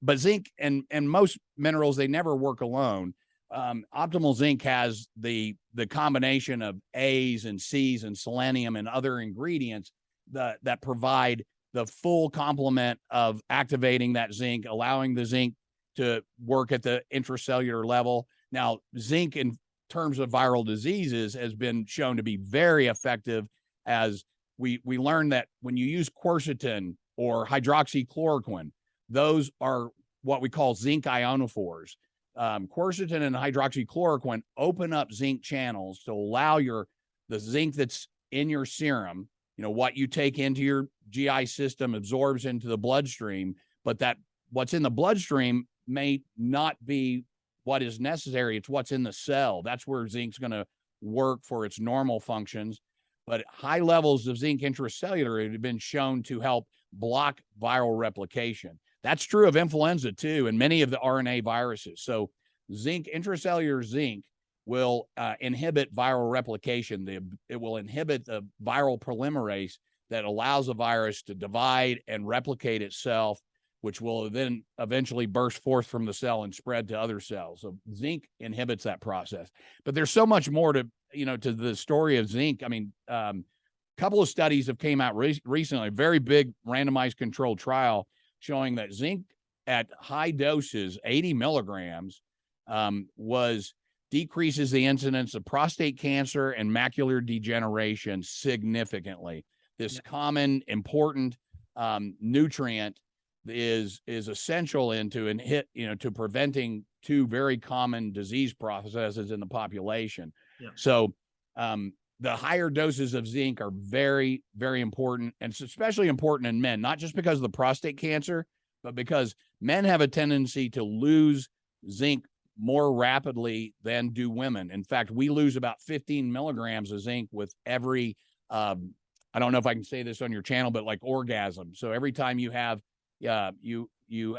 but zinc and most minerals, they never work alone. Optimal zinc has the combination of A's and C's and selenium and other ingredients that provide the full complement of activating that zinc, allowing the zinc to work at the intracellular level. Now, zinc in terms of viral diseases has been shown to be very effective, as we learned that when you use quercetin or hydroxychloroquine, those are what we call zinc ionophores. Quercetin and hydroxychloroquine open up zinc channels to allow the zinc that's in your serum, what you take into your GI system absorbs into the bloodstream, but that what's in the bloodstream may not be what is necessary. It's what's in the cell. That's where zinc's going to work for its normal functions. But high levels of zinc intracellular have been shown to help block viral replication. That's true of influenza too, and many of the RNA viruses. So intracellular zinc will inhibit viral replication. It will inhibit the viral polymerase that allows a virus to divide and replicate itself, which will then eventually burst forth from the cell and spread to other cells. So zinc inhibits that process. But there's so much more to the story of zinc. I mean, a couple of studies have came out recently, a very big randomized controlled trial showing that zinc at high doses, 80 milligrams, decreases the incidence of prostate cancer and macular degeneration significantly. This common, important nutrient is essential to preventing two very common disease processes in the population. Yeah. So the higher doses of zinc are very, very important. And it's especially important in men, not just because of the prostate cancer, but because men have a tendency to lose zinc more rapidly than do women. In fact, we lose about 15 milligrams of zinc with every, I don't know if I can say this on your channel, but like orgasm. So every time you have, you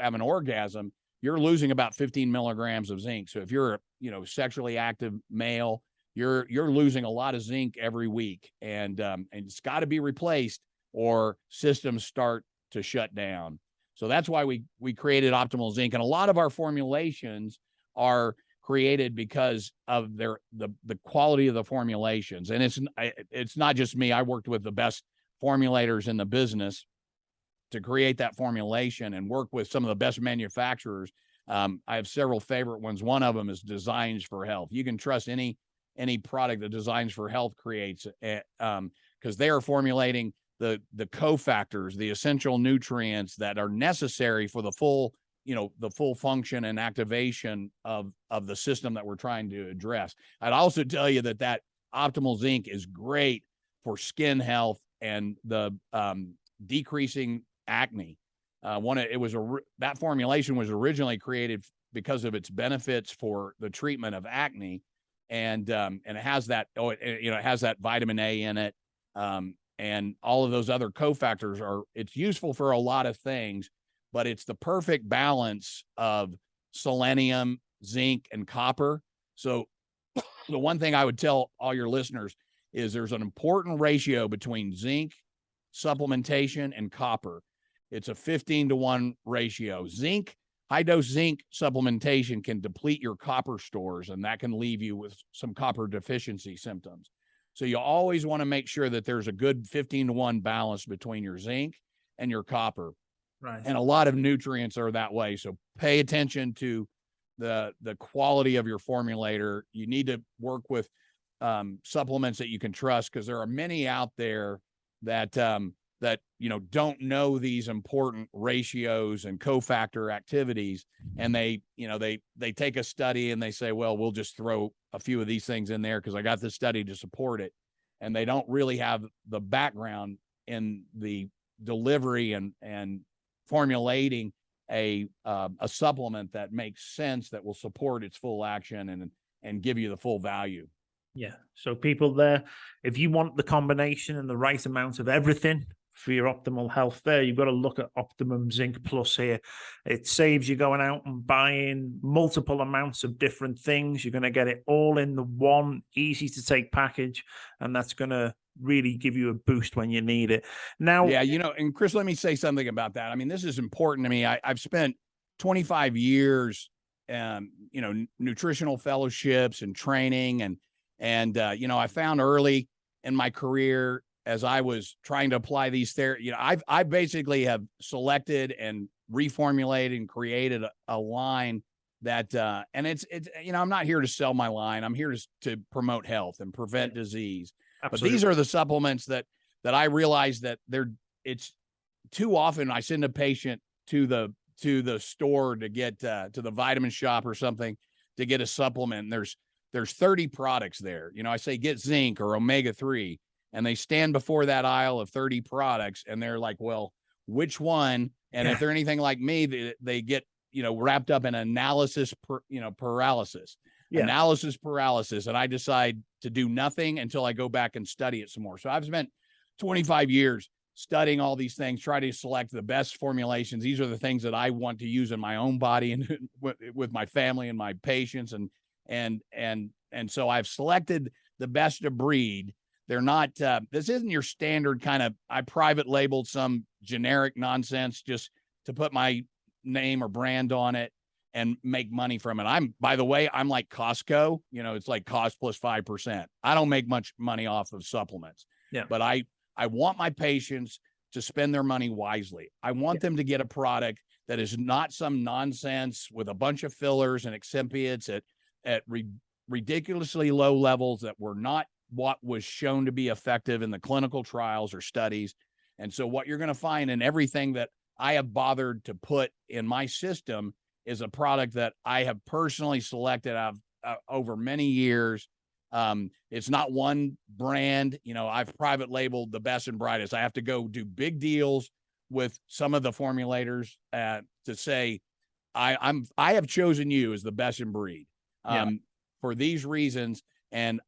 have an orgasm, you're losing about 15 milligrams of zinc. So if you're a, sexually active male, you're losing a lot of zinc every week, and it's got to be replaced or systems start to shut down. So that's why we created optimal zinc, and a lot of our formulations are created because of the quality of the formulations. And it's not just me. I worked with the best formulators in the business to create that formulation and work with some of the best manufacturers. I have several favorite ones. One of them is Designs for Health. You can trust any product that Designs for Health creates, because they are formulating the cofactors, the essential nutrients that are necessary for the full function and activation of the system that we're trying to address. I'd also tell you that optimal zinc is great for skin health and the decreasing acne. That formulation was originally created because of its benefits for the treatment of acne, and it has that it has that vitamin A in it, and all of those other cofactors it's useful for a lot of things, but it's the perfect balance of selenium, zinc, and copper. So the one thing I would tell all your listeners is there's an important ratio between zinc supplementation and copper. It's a 15-to-1 ratio. High dose zinc supplementation can deplete your copper stores, and that can leave you with some copper deficiency symptoms. So you always want to make sure that there's a good 15-to-1 balance between your zinc and your copper. Right. And a lot of nutrients are that way. So pay attention to the quality of your formulator. You need to work with supplements that you can trust, because there are many out there that don't know these important ratios and cofactor activities, and they take a study and they say, well, we'll just throw a few of these things in there because I got this study to support it, and they don't really have the background in the delivery and formulating a supplement that makes sense, that will support its full action and give you the full value. Yeah. So people there, if you want the combination and the right amount of everything for your optimal health there, you've got to look at Optimum Zinc Plus here. It saves you going out and buying multiple amounts of different things. You're going to get it all in the one easy to take package, and that's going to really give you a boost when you need it. Now, yeah, and Chris, let me say something about that. I mean, this is important to me. I've spent 25 years, nutritional fellowships and training, and I found early in my career, as I was trying to apply these I basically have selected and reformulated and created a line that, and it's I'm not here to sell my line. I'm here to promote health and prevent disease. Absolutely. But these are the supplements that I realize that it's too often I send a patient to the store to get to the vitamin shop or something to get a supplement. And there's 30 products there. I say get zinc or omega-3, and they stand before that aisle of 30 products and they're like, well, which one? And if they're anything like me, they get, wrapped up in analysis paralysis. Yeah. Analysis paralysis. And I decide to do nothing until I go back and study it some more. So I've spent 25 years studying all these things, try to select the best formulations. These are the things that I want to use in my own body and with my family and my patients. And so I've selected the best of breed. They're not, this isn't your standard kind of, I private labeled some generic nonsense just to put my name or brand on it and make money from it. By the way, I'm like Costco, it's like cost plus 5%. I don't make much money off of supplements, but I want my patients to spend their money wisely. I want them to get a product that is not some nonsense with a bunch of fillers and excipients at ridiculously low levels that were not what was shown to be effective in the clinical trials or studies. And so what you're going to find in everything that I have bothered to put in my system is a product that I have personally selected over many years It's not one brand. You know, I've private labeled the best and brightest. I have to go do big deals with some of the formulators to say, I have chosen you as the best in breed for these reasons. And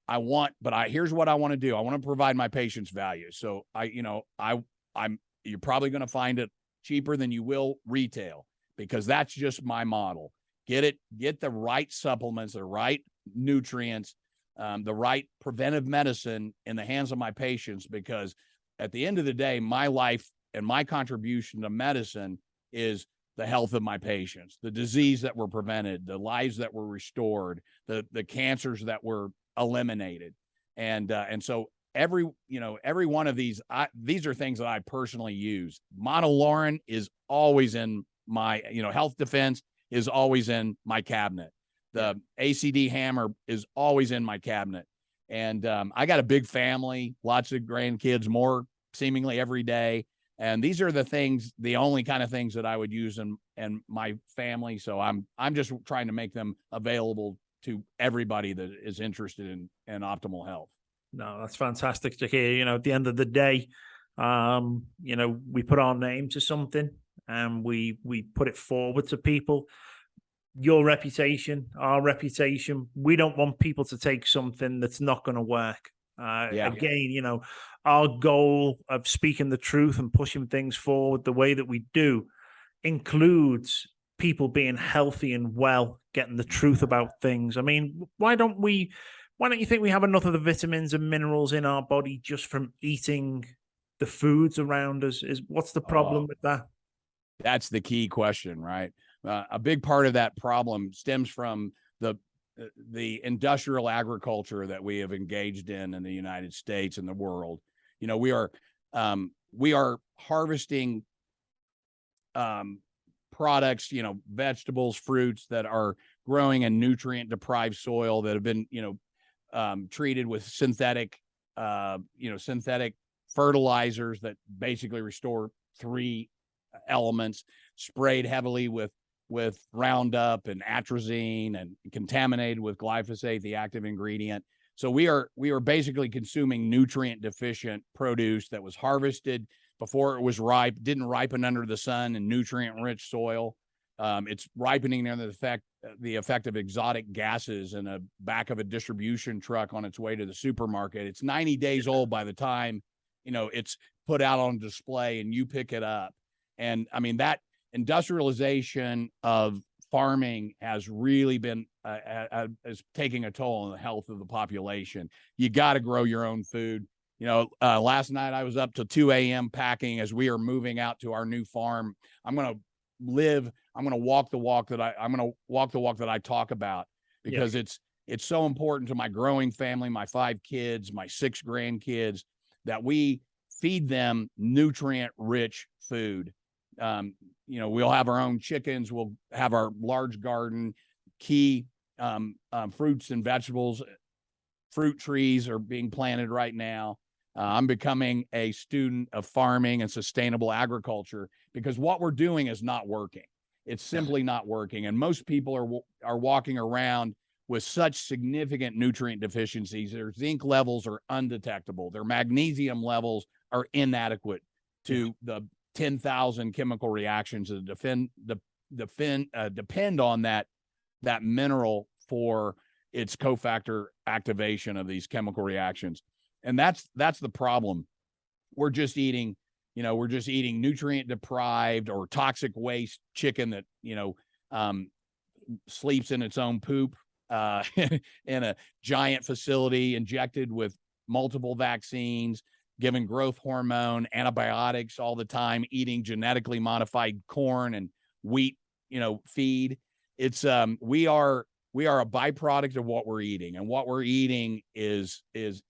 here's what I want to do. I want to provide my patients value. So you're probably going to find it cheaper than you will retail, because that's just my model. Get the right supplements, the right nutrients, the right preventive medicine in the hands of my patients, because at the end of the day, my life and my contribution to medicine is the health of my patients, the disease that were prevented, the lives that were restored, the cancers that were eliminated. And so every one of these are things that I personally use. Monolaurin is always in my, Health Defense is always in my cabinet. The ACD hammer is always in my cabinet. And I got a big family, lots of grandkids, more seemingly every day. And these are the only kind of things that I would use in my family. So I'm just trying to make them available to everybody that is interested in optimal health. No, that's fantastic to hear. At the end of the day, we put our name to something and we put it forward to people. Your reputation, our reputation, we don't want people to take something that's not going to work. Again, our goal of speaking the truth and pushing things forward the way that we do includes people being healthy and well, getting the truth about things. I mean, why don't you think we have enough of the vitamins and minerals in our body just from eating the foods around us? What's the problem with that? That's the key question, right? A big part of that problem stems from the industrial agriculture that we have engaged in the United States and the world. We are harvesting products, vegetables, fruits that are growing in nutrient deprived soil that have been, treated with synthetic fertilizers that basically restore 3 elements, sprayed heavily with Roundup and atrazine and contaminated with glyphosate, the active ingredient. So we are basically consuming nutrient deficient produce that was harvested before it was ripe, didn't ripen under the sun in nutrient rich soil. It's ripening under the effect of exotic gases in the back of a distribution truck on its way to the supermarket. It's 90 days old by the time, it's put out on display and you pick it up. And I mean, that industrialization of farming has really been is taking a toll on the health of the population. You got to grow your own food. Last night I was up till 2 a.m. packing as we are moving out to our new farm. I'm going to walk the walk that I talk about, because it's so important to my growing family, my 5 kids, my 6 grandkids, that we feed them nutrient rich food. We'll have our own chickens. We'll have our large garden, key fruits and vegetables. Fruit trees are being planted right now. I'm becoming a student of farming and sustainable agriculture, because what we're doing is not working. It's simply not working. And most people are walking around with such significant nutrient deficiencies. Their zinc levels are undetectable. Their magnesium levels are inadequate to the 10,000 chemical reactions that depend on that mineral for its cofactor activation of these chemical reactions. And that's the problem. We're just eating nutrient deprived or toxic waste chicken that, sleeps in its own poop in a giant facility, injected with multiple vaccines, given growth hormone, antibiotics all the time, eating genetically modified corn and wheat, feed. It's we are a byproduct of what we're eating, and what we're eating is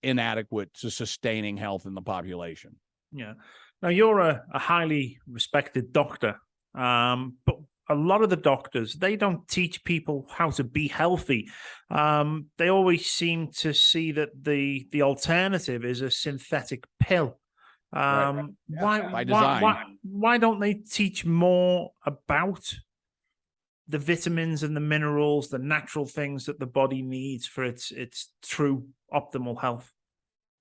inadequate to sustaining health in the population. Yeah. Now, you're a highly respected doctor, but a lot of the doctors, they don't teach people how to be healthy. They always seem to see that the alternative is a synthetic pill. Right. Yeah, by design. Why don't they teach more about the vitamins and the minerals, the natural things that the body needs for its true optimal health.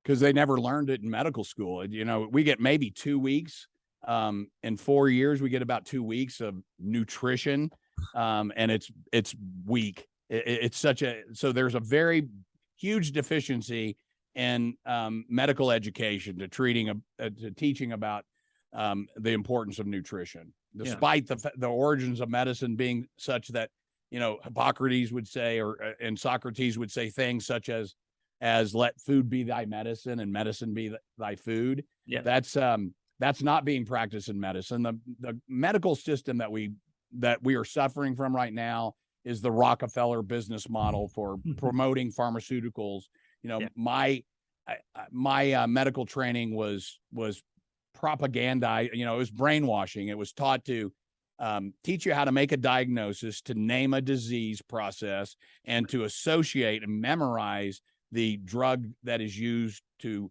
Because they never learned it in medical school. We get maybe 2 weeks. In 4 years, we get about 2 weeks of nutrition, and it's weak. It's so there's a very huge deficiency in medical education to teaching about the importance of nutrition, despite the origins of medicine being such that Hippocrates would say, and Socrates would say things such as let food be thy medicine and medicine be thy food. Yeah, that's not being practiced in medicine. The medical system that we are suffering from right now is the Rockefeller business model for promoting pharmaceuticals. My medical training was propaganda. It was brainwashing. It was taught to teach you how to make a diagnosis, to name a disease process, and to associate and memorize the drug that is used to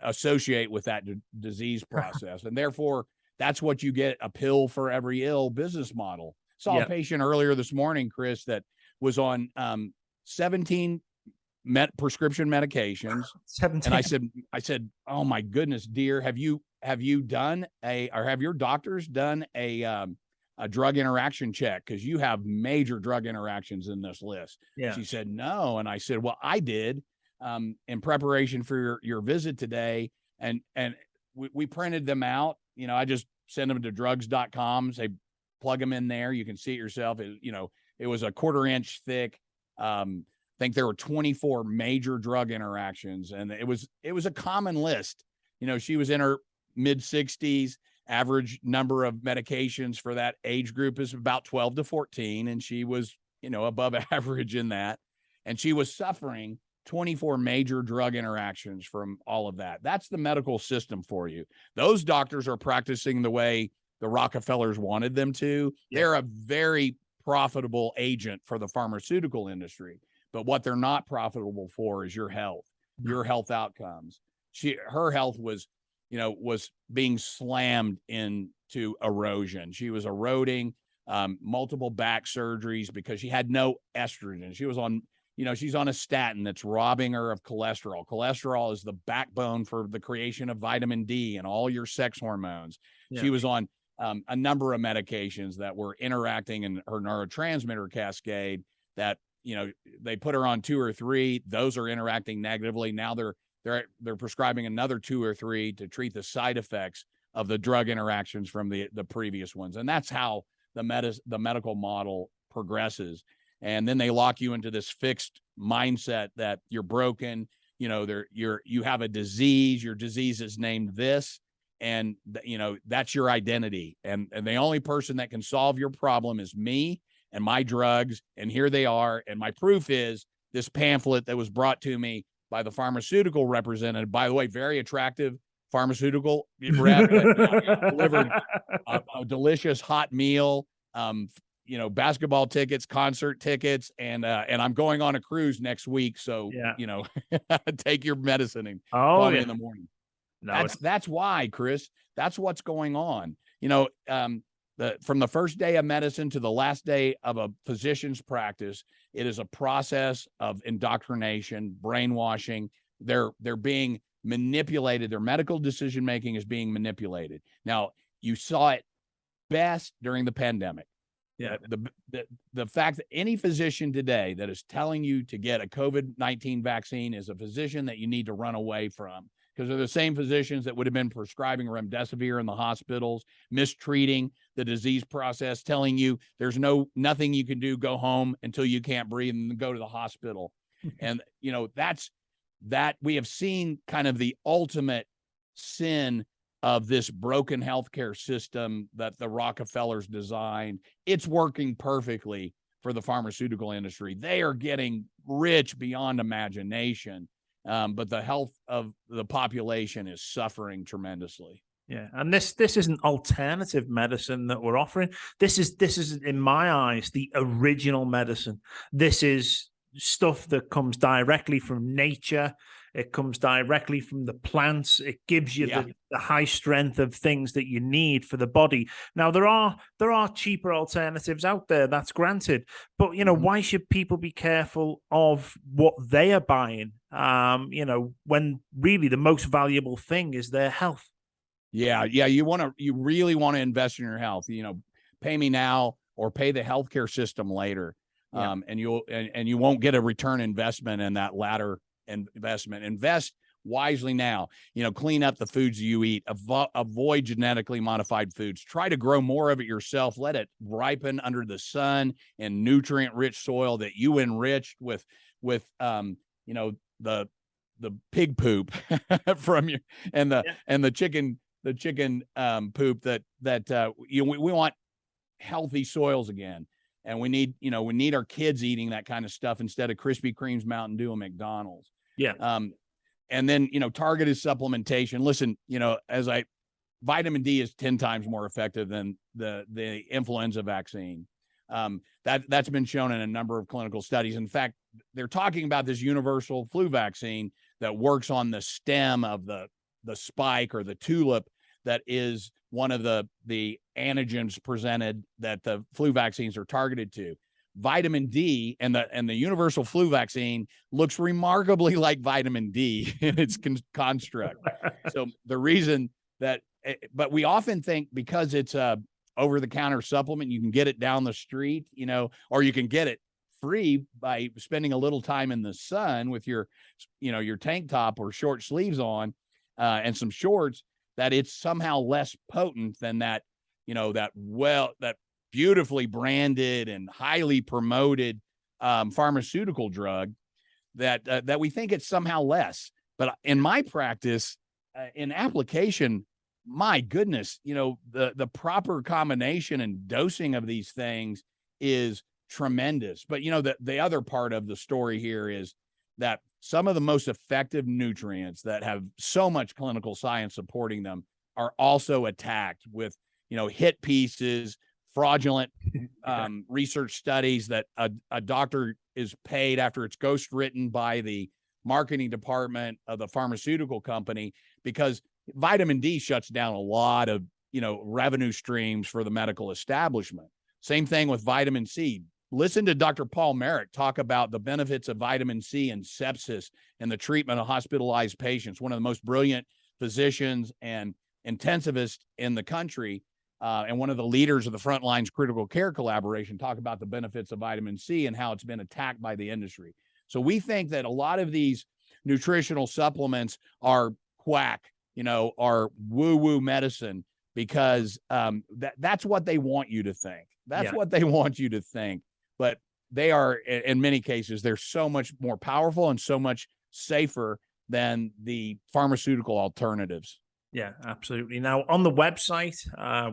associate with that disease process. And therefore, that's what you get, a pill for every ill business model. Saw a patient earlier this morning, Chris, that was on 17 prescription medications. 17. And I said, oh my goodness, dear, have you done have your doctors done a drug interaction check? Because you have major drug interactions in this list. Yeah. She said, no. And I said, well, I did in preparation for your visit today. And we printed them out. I just send them to drugs.com. Say, plug them in there. You can see it yourself. It was a 1/4 inch thick. I think there were 24 major drug interactions, and it was a common list. She was in her mid 60s. Average number of medications for that age group is about 12 to 14. And she was, above average in that. And she was suffering 24 major drug interactions from all of that. That's the medical system for you. Those doctors are practicing the way the Rockefellers wanted them to. Yeah. They're a very profitable agent for the pharmaceutical industry. But what they're not profitable for is your health, your health outcomes. Her health was being slammed into erosion. She was eroding, multiple back surgeries because she had no estrogen. She was on, she's on a statin that's robbing her of cholesterol. Cholesterol is the backbone for the creation of vitamin D and all your sex hormones. Yeah. She was on a number of medications that were interacting in her neurotransmitter cascade that, they put her on 2 or 3. Those are interacting negatively. Now they're prescribing another 2 or 3 to treat the side effects of the drug interactions from the previous ones. And that's how the medical model progresses. And then they lock you into this fixed mindset that you're broken, you have a disease, your disease is named this, and that's your identity. And the only person that can solve your problem is me and my drugs. And here they are. And my proof is this pamphlet that was brought to me by the pharmaceutical representative, by the way, very attractive pharmaceutical rep that delivered a delicious hot meal, basketball tickets, concert tickets, and I'm going on a cruise next week. So, take your medicine and call me in the morning. No, that's why, Chris, that's what's going on. From the first day of medicine to the last day of a physician's practice, it is a process of indoctrination, brainwashing. They're being manipulated. Their medical decision-making is being manipulated. Now, you saw it best during the pandemic. Yeah. The fact that any physician today that is telling you to get a COVID-19 vaccine is a physician that you need to run away from, because they're the same physicians that would have been prescribing remdesivir in the hospitals, mistreating the disease process, telling you there's nothing you can do, go home until you can't breathe and go to the hospital. And, that we have seen kind of the ultimate sin of this broken healthcare system that the Rockefellers designed. It's working perfectly for the pharmaceutical industry. They are getting rich beyond imagination. But the health of the population is suffering tremendously. Yeah, and this isn't alternative medicine that we're offering. This is in my eyes the original medicine. This is stuff that comes directly from nature. It comes directly from the plants. It gives you the high strength of things that you need for the body. Now, there are cheaper alternatives out there, that's granted. But, why should people be careful of what they are buying, when really the most valuable thing is their health? Yeah. You really want to invest in your health, pay me now or pay the healthcare system later. Yeah. And you won't get a return investment in that latter investment. Invest wisely now. Clean up the foods you eat. Avoid genetically modified foods. Try to grow more of it yourself. Let it ripen under the sun in nutrient-rich soil that you enriched with the pig poop from your and the chicken poop that we want healthy soils again. And we need our kids eating that kind of stuff instead of Krispy Kremes, Mountain Dew, and McDonald's. Yeah. And then, targeted supplementation. Listen, vitamin D is 10 times more effective than the influenza vaccine. That's been shown in a number of clinical studies. In fact, they're talking about this universal flu vaccine that works on the stem of the spike or the tulip that is one of the antigens presented that the flu vaccines are targeted to. Vitamin D and the universal flu vaccine looks remarkably like vitamin D in its construct. So the reason that, but we often think because it's a over-the-counter supplement, you can get it down the street, or you can get it free by spending a little time in the sun with your tank top or short sleeves on and some shorts, that it's somehow less potent than that beautifully branded and highly promoted pharmaceutical drug that we think it's somehow less. But in my practice, in application, my goodness, the proper combination and dosing of these things is tremendous. But the other part of the story here is that some of the most effective nutrients that have so much clinical science supporting them are also attacked with, hit pieces, fraudulent research studies that a doctor is paid after it's ghost written by the marketing department of the pharmaceutical company, because vitamin D shuts down a lot of, revenue streams for the medical establishment. Same thing with vitamin C. Listen to Dr. Paul Merrick talk about the benefits of vitamin C and sepsis and the treatment of hospitalized patients. One of the most brilliant physicians and intensivists in the country, and one of the leaders of the Frontlines Critical Care Collaboration, talk about the benefits of vitamin C and how it's been attacked by the industry. So we think that a lot of these nutritional supplements are quack, are woo-woo medicine, because that's what they want you to think. That's what they want you to think. But they are, in many cases, they're so much more powerful and so much safer than the pharmaceutical alternatives. Yeah, absolutely. Now, on the website,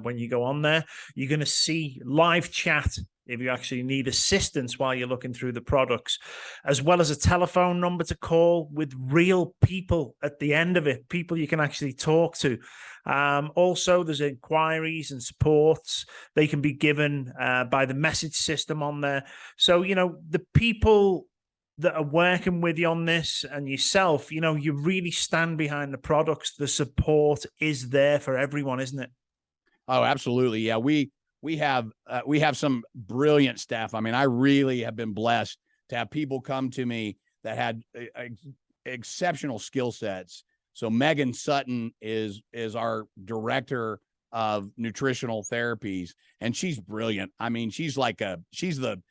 when you go on there, you're going to see live chat if you actually need assistance while you're looking through the products, as well as a telephone number to call with real people at the end of it, people you can actually talk to. Also, there's inquiries and supports. They can be given by the message system on there. So, the people that are working with you on this and yourself, you really stand behind the products. The support is there for everyone, isn't it? Oh, absolutely. Yeah. We have some brilliant staff. I mean, I really have been blessed to have people come to me that had exceptional skill sets. So Megan Sutton is our director of nutritional therapies, and she's brilliant. I mean, she's the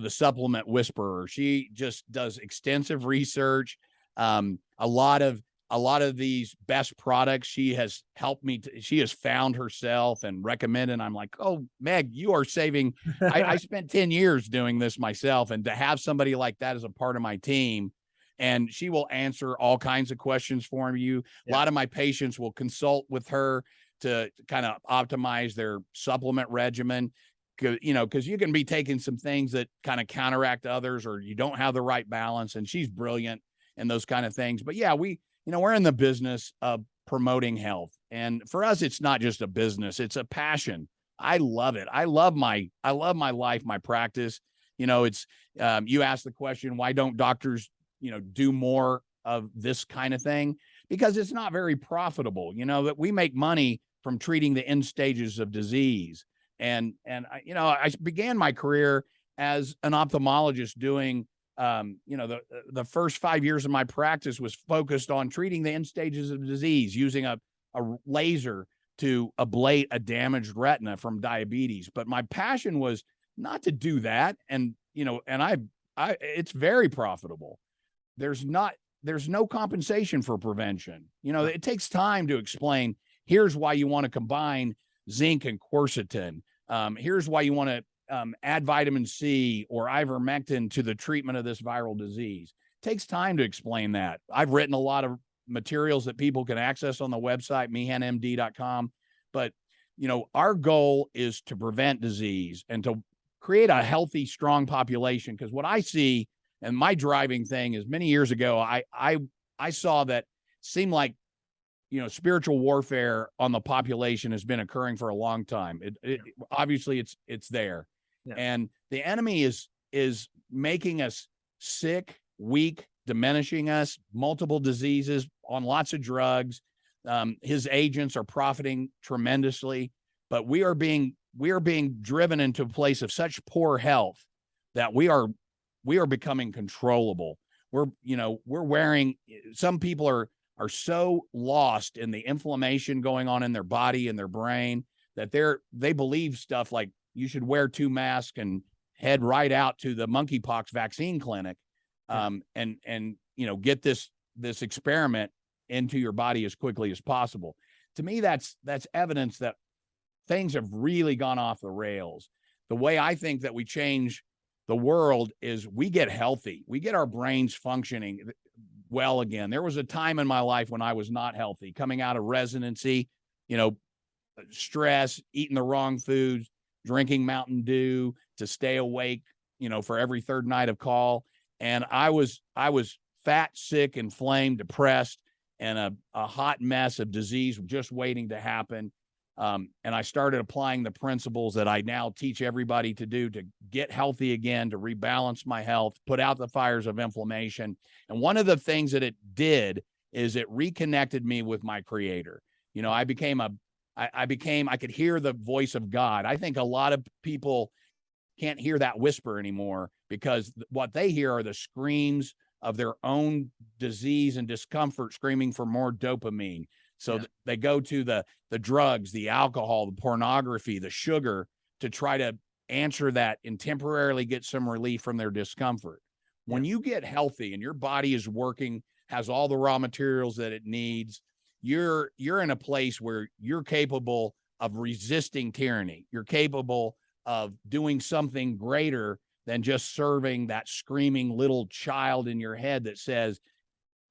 supplement whisperer. She just does extensive research. A lot of these best products, she has helped me. She has found herself and recommended. I'm like, oh, Meg, you are saving. I spent 10 years doing this myself, and to have somebody like that as a part of my team, and she will answer all kinds of questions for you. Yeah. A lot of my patients will consult with her to kind of optimize their supplement regimen. Because you can be taking some things that kind of counteract others, or you don't have the right balance. And she's brilliant in those kind of things. But yeah, we're in the business of promoting health. And for us, it's not just a business, it's a passion. I love it. I love my life, my practice. It's, you ask the question, why don't doctors, do more of this kind of thing because it's not very profitable. You know, that we make money from treating the end stages of disease. And you know, I began my career as an ophthalmologist doing, you know, the first 5 years of my practice was focused on treating the end stages of disease using a laser to ablate a damaged retina from diabetes. But my passion was not to do that. And, you know, and I it's very profitable. There's no compensation for prevention. You know, it takes time to explain, here's why you want to combine zinc and quercetin. Here's why you want to add vitamin C or ivermectin to the treatment of this viral disease. It takes time to explain that. I've written a lot of materials that people can access on the website, meehanmd.com. But, you know, our goal is to prevent disease and to create a healthy, strong population. Because what I see, and my driving thing is, many years ago, I saw that seemed like, you know, spiritual warfare on the population has been occurring for a long time. Obviously it's there. Yeah. And the enemy is making us sick, weak, diminishing us, multiple diseases, on lots of drugs. His agents are profiting tremendously, but we are being driven into a place of such poor health that we are becoming controllable. Some people are so lost in the inflammation going on in their body and their brain that they believe stuff like you should wear 2 masks and head right out to the monkeypox vaccine clinic, and you know, get this experiment into your body as quickly as possible. To me, that's evidence that things have really gone off the rails. The way I think that we change the world is we get healthy. We get our brains functioning well again. There was a time in my life when I was not healthy, coming out of residency, you know, stress, eating the wrong foods, drinking Mountain Dew to stay awake, you know, for every third night of call. And I was fat, sick, inflamed, depressed, and a hot mess of disease just waiting to happen. And I started applying the principles that I now teach everybody to do to get healthy again, to rebalance my health, put out the fires of inflammation. And one of the things that it did is it reconnected me with my creator. You know, I could hear the voice of God. I think a lot of people can't hear that whisper anymore because what they hear are the screams of their own disease and discomfort, screaming for more dopamine. So they go to the drugs, the alcohol, the pornography, the sugar to try to answer that and temporarily get some relief from their discomfort. When you get healthy and your body is working, has all the raw materials that it needs, you're in a place where you're capable of resisting tyranny. You're capable of doing something greater than just serving that screaming little child in your head that says,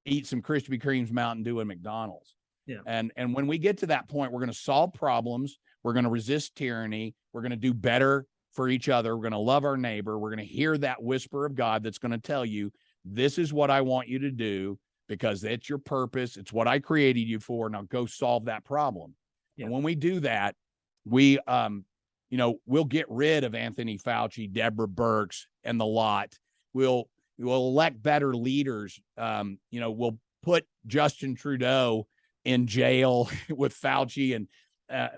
eat some Krispy Kremes, Mountain Dew, and McDonald's. Yeah. And when we get to that point, we're going to solve problems. We're going to resist tyranny. We're going to do better for each other. We're going to love our neighbor. We're going to hear that whisper of God that's going to tell you, this is what I want you to do because it's your purpose. It's what I created you for. Now go solve that problem. Yeah. And when we do that, we, you know, we'll get rid of Anthony Fauci, Deborah Birx, and the lot. We'll elect better leaders. You know, we'll put Justin Trudeau in jail with Fauci, and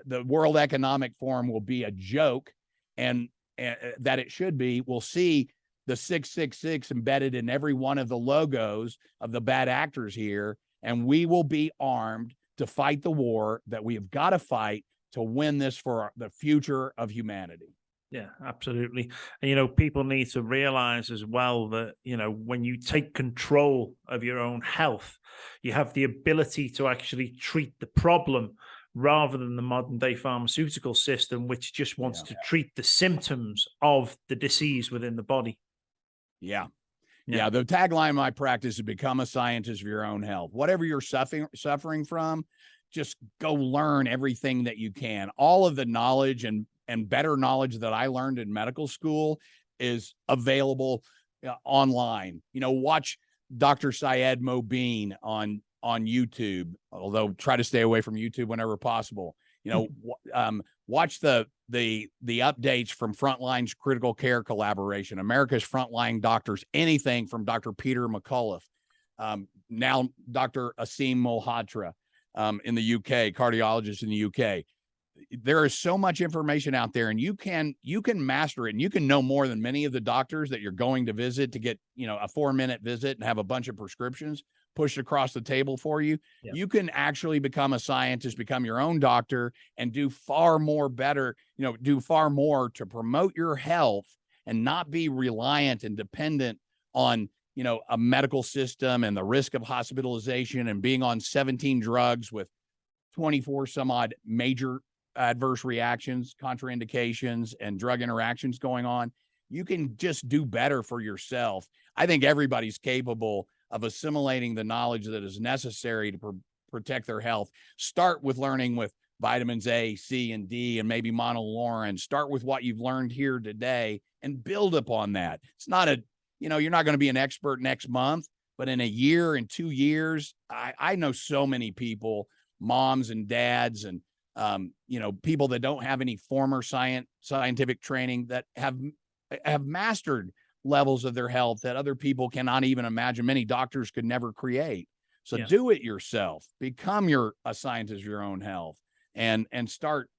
the World Economic Forum will be a joke, and that it should be. We'll see the 666 embedded in every one of the logos of the bad actors here, and we will be armed to fight the war that we have got to fight to win this for the future of humanity. Yeah, absolutely. And, you know, people need to realize as well that, you know, when you take control of your own health, you have the ability to actually treat the problem rather than the modern day pharmaceutical system, which just wants to treat the symptoms of the disease within the body. Yeah. The tagline of my practice is become a scientist of your own health. Whatever you're suffering from, just go learn everything that you can. All of the knowledge and better knowledge that I learned in medical school is available online. You know, watch Dr. Syed Mobeen on YouTube, although try to stay away from YouTube whenever possible. You know, watch the updates from Frontline's Critical Care Collaboration, America's Frontline Doctors, anything from Dr. Peter McCullough. now Dr. Asim Malhotra in the UK, cardiologist in the UK. There is so much information out there, and you can master it, and you can know more than many of the doctors that you're going to visit to get, a 4-minute visit and have a bunch of prescriptions pushed across the table for you. Yeah. You can actually become a scientist, become your own doctor, and do far more to promote your health and not be reliant and dependent on, a medical system and the risk of hospitalization and being on 17 drugs with 24 some odd major adverse reactions, contraindications, and drug interactions going on. You can just do better for yourself. I think everybody's capable of assimilating the knowledge that is necessary to protect their health. Start with learning with vitamins A, C, and D, and maybe monolaurin. Start with what you've learned here today and build upon that. It's not you're not going to be an expert next month, but in a year and 2 years, I know so many people, moms and dads, and people that don't have any former scientific training that have mastered levels of their health that other people cannot even imagine. Many doctors could never create. So do it yourself. Become a scientist of your own health, and start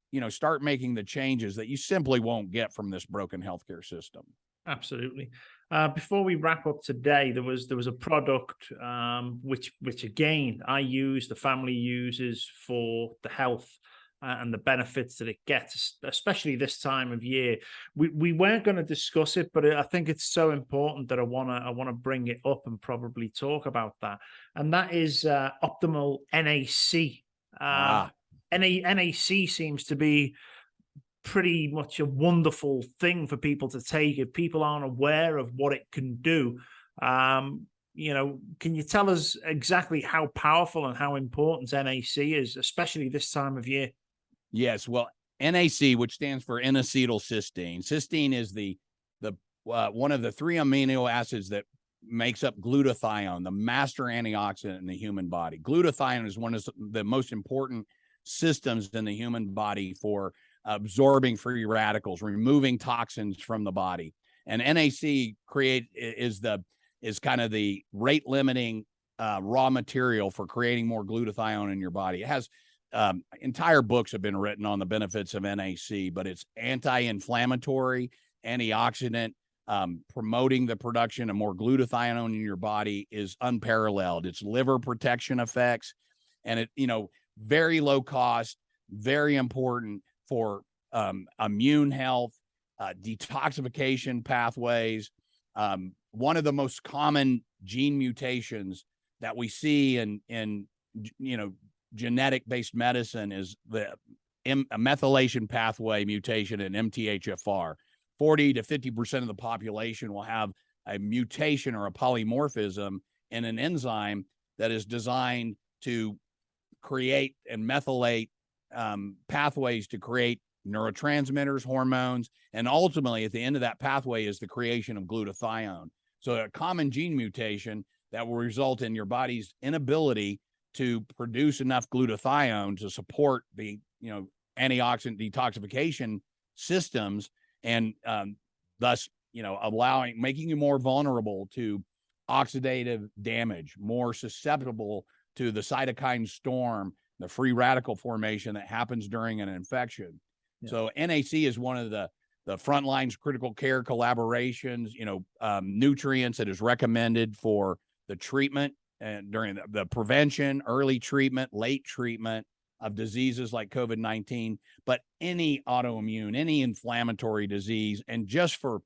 making the changes that you simply won't get from this broken healthcare system. Absolutely. Before we wrap up today, there was a product which again I use, the family uses for the health and the benefits that it gets, especially this time of year. We weren't going to discuss it, but I think it's so important that I want to bring it up and probably talk about that. And that is optimal NAC. NAC seems to be pretty much a wonderful thing for people to take if people aren't aware of what it can do. Can you tell us exactly how powerful and how important NAC is, especially this time of year? Yes. Well, NAC, which stands for N-acetylcysteine. Cysteine is the one of the 3 amino acids that makes up glutathione, the master antioxidant in the human body. Glutathione is one of the most important systems in the human body for absorbing free radicals, removing toxins from the body. And NAC is kind of the rate limiting raw material for creating more glutathione in your body. It has entire books have been written on the benefits of NAC, but it's anti-inflammatory, antioxidant, promoting the production of more glutathione in your body is unparalleled. It's liver protection effects, and it, very low cost, very important for immune health, detoxification pathways. One of the most common gene mutations that we see in genetic-based medicine is the methylation pathway mutation in MTHFR. 40 to 50% of the population will have a mutation or a polymorphism in an enzyme that is designed to create and methylate pathways to create neurotransmitters, hormones, and ultimately at the end of that pathway is the creation of glutathione. So a common gene mutation that will result in your body's inability to produce enough glutathione to support the antioxidant detoxification systems, and thus making you more vulnerable to oxidative damage, more susceptible to the cytokine storm, the free radical formation that happens during an infection. Yeah. So NAC is one of the front lines critical care collaborations, nutrients that is recommended for the treatment and during the prevention, early treatment, late treatment of diseases like COVID-19, but any autoimmune, any inflammatory disease, and just for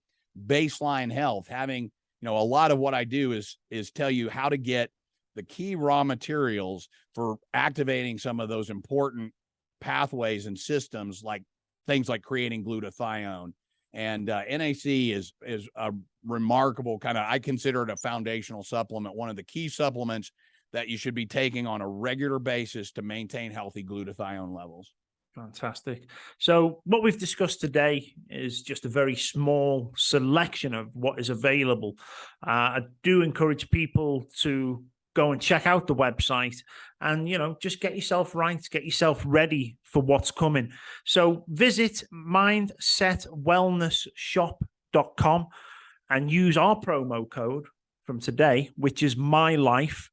baseline health, having, a lot of what I do is tell you how to get the key raw materials for activating some of those important pathways and systems, like things like creating glutathione. And NAC is a remarkable I consider it a foundational supplement, one of the key supplements that you should be taking on a regular basis to maintain healthy glutathione levels. Fantastic. So what we've discussed today is just a very small selection of what is available. I do encourage people to go and check out the website and, just get yourself right, get yourself ready for what's coming. So visit mindsetwellnessshop.com and use our promo code from today, which is MyLife,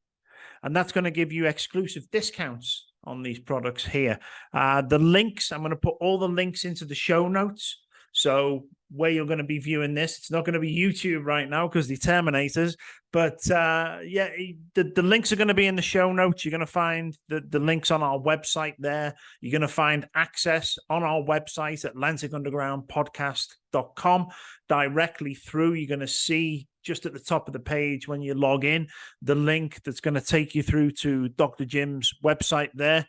and that's going to give you exclusive discounts on these products here. The links, I'm going to put all the links into the show notes. So where you're going to be viewing this, it's not going to be YouTube right now because the Terminators, but yeah, the links are going to be in the show notes. You're going to find the links on our website there. You're going to find access on our website at AtlanticUndergroundPodcast.com directly through. You're going to see just at the top of the page when you log in, the link that's going to take you through to Dr. Jim's website there.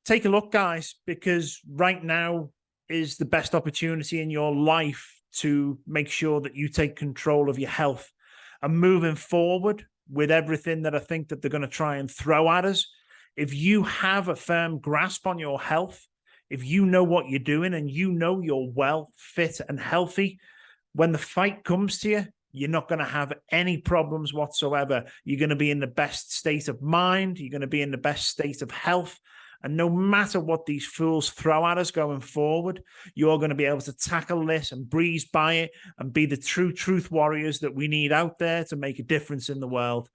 Take a look, guys, because right now is the best opportunity in your life to make sure that you take control of your health. And moving forward with everything that I think that they're going to try and throw at us, if you have a firm grasp on your health, if you know what you're doing and you know you're well, fit and healthy, when the fight comes to you, you're not going to have any problems whatsoever. You're going to be in the best state of mind. You're going to be in the best state of health. And no matter what these fools throw at us going forward, you're going to be able to tackle this and breeze by it and be the true truth warriors that we need out there to make a difference in the world.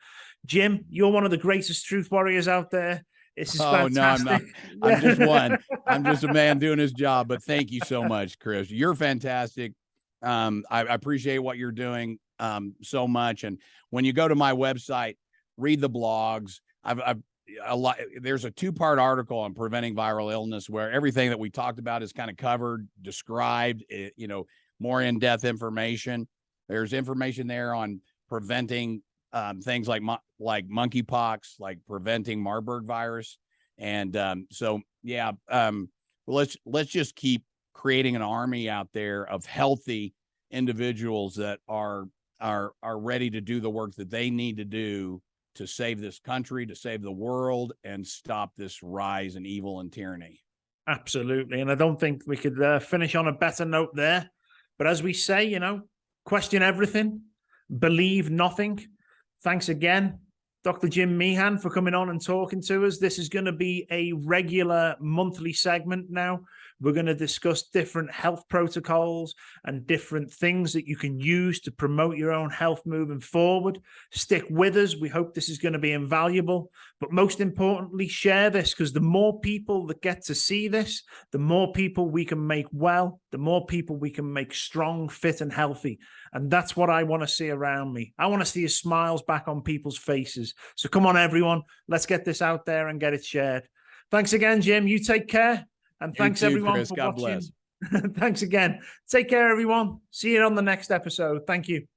Jim, you're one of the greatest truth warriors out there. This is fantastic. No, I'm not. I'm just one. I'm just a man doing his job. But thank you so much, Chris. You're fantastic. I appreciate what you're doing so much. And when you go to my website, read the blogs. There's a 2-part article on preventing viral illness where everything that we talked about is kind of covered, described, more in-depth information. There's information there on preventing things like monkeypox, like preventing Marburg virus. And let's just keep creating an army out there of healthy individuals that are ready to do the work that they need to do to save this country, to save the world, and stop this rise in evil and tyranny. Absolutely. And I don't think we could finish on a better note there. But as we say, question everything, believe nothing. Thanks again, Dr. Jim Meehan, for coming on and talking to us. This is going to be a regular monthly segment now. We're going to discuss different health protocols and different things that you can use to promote your own health moving forward. Stick with us. We hope this is going to be invaluable. But most importantly, share this, because the more people that get to see this, the more people we can make well, the more people we can make strong, fit, and healthy. And that's what I want to see around me. I want to see smiles back on people's faces. So come on, everyone. Let's get this out there and get it shared. Thanks again, Jim. You take care. And thanks, everyone, Chris. for God watching. bless. Thanks again. Take care, everyone. See you on the next episode. Thank you.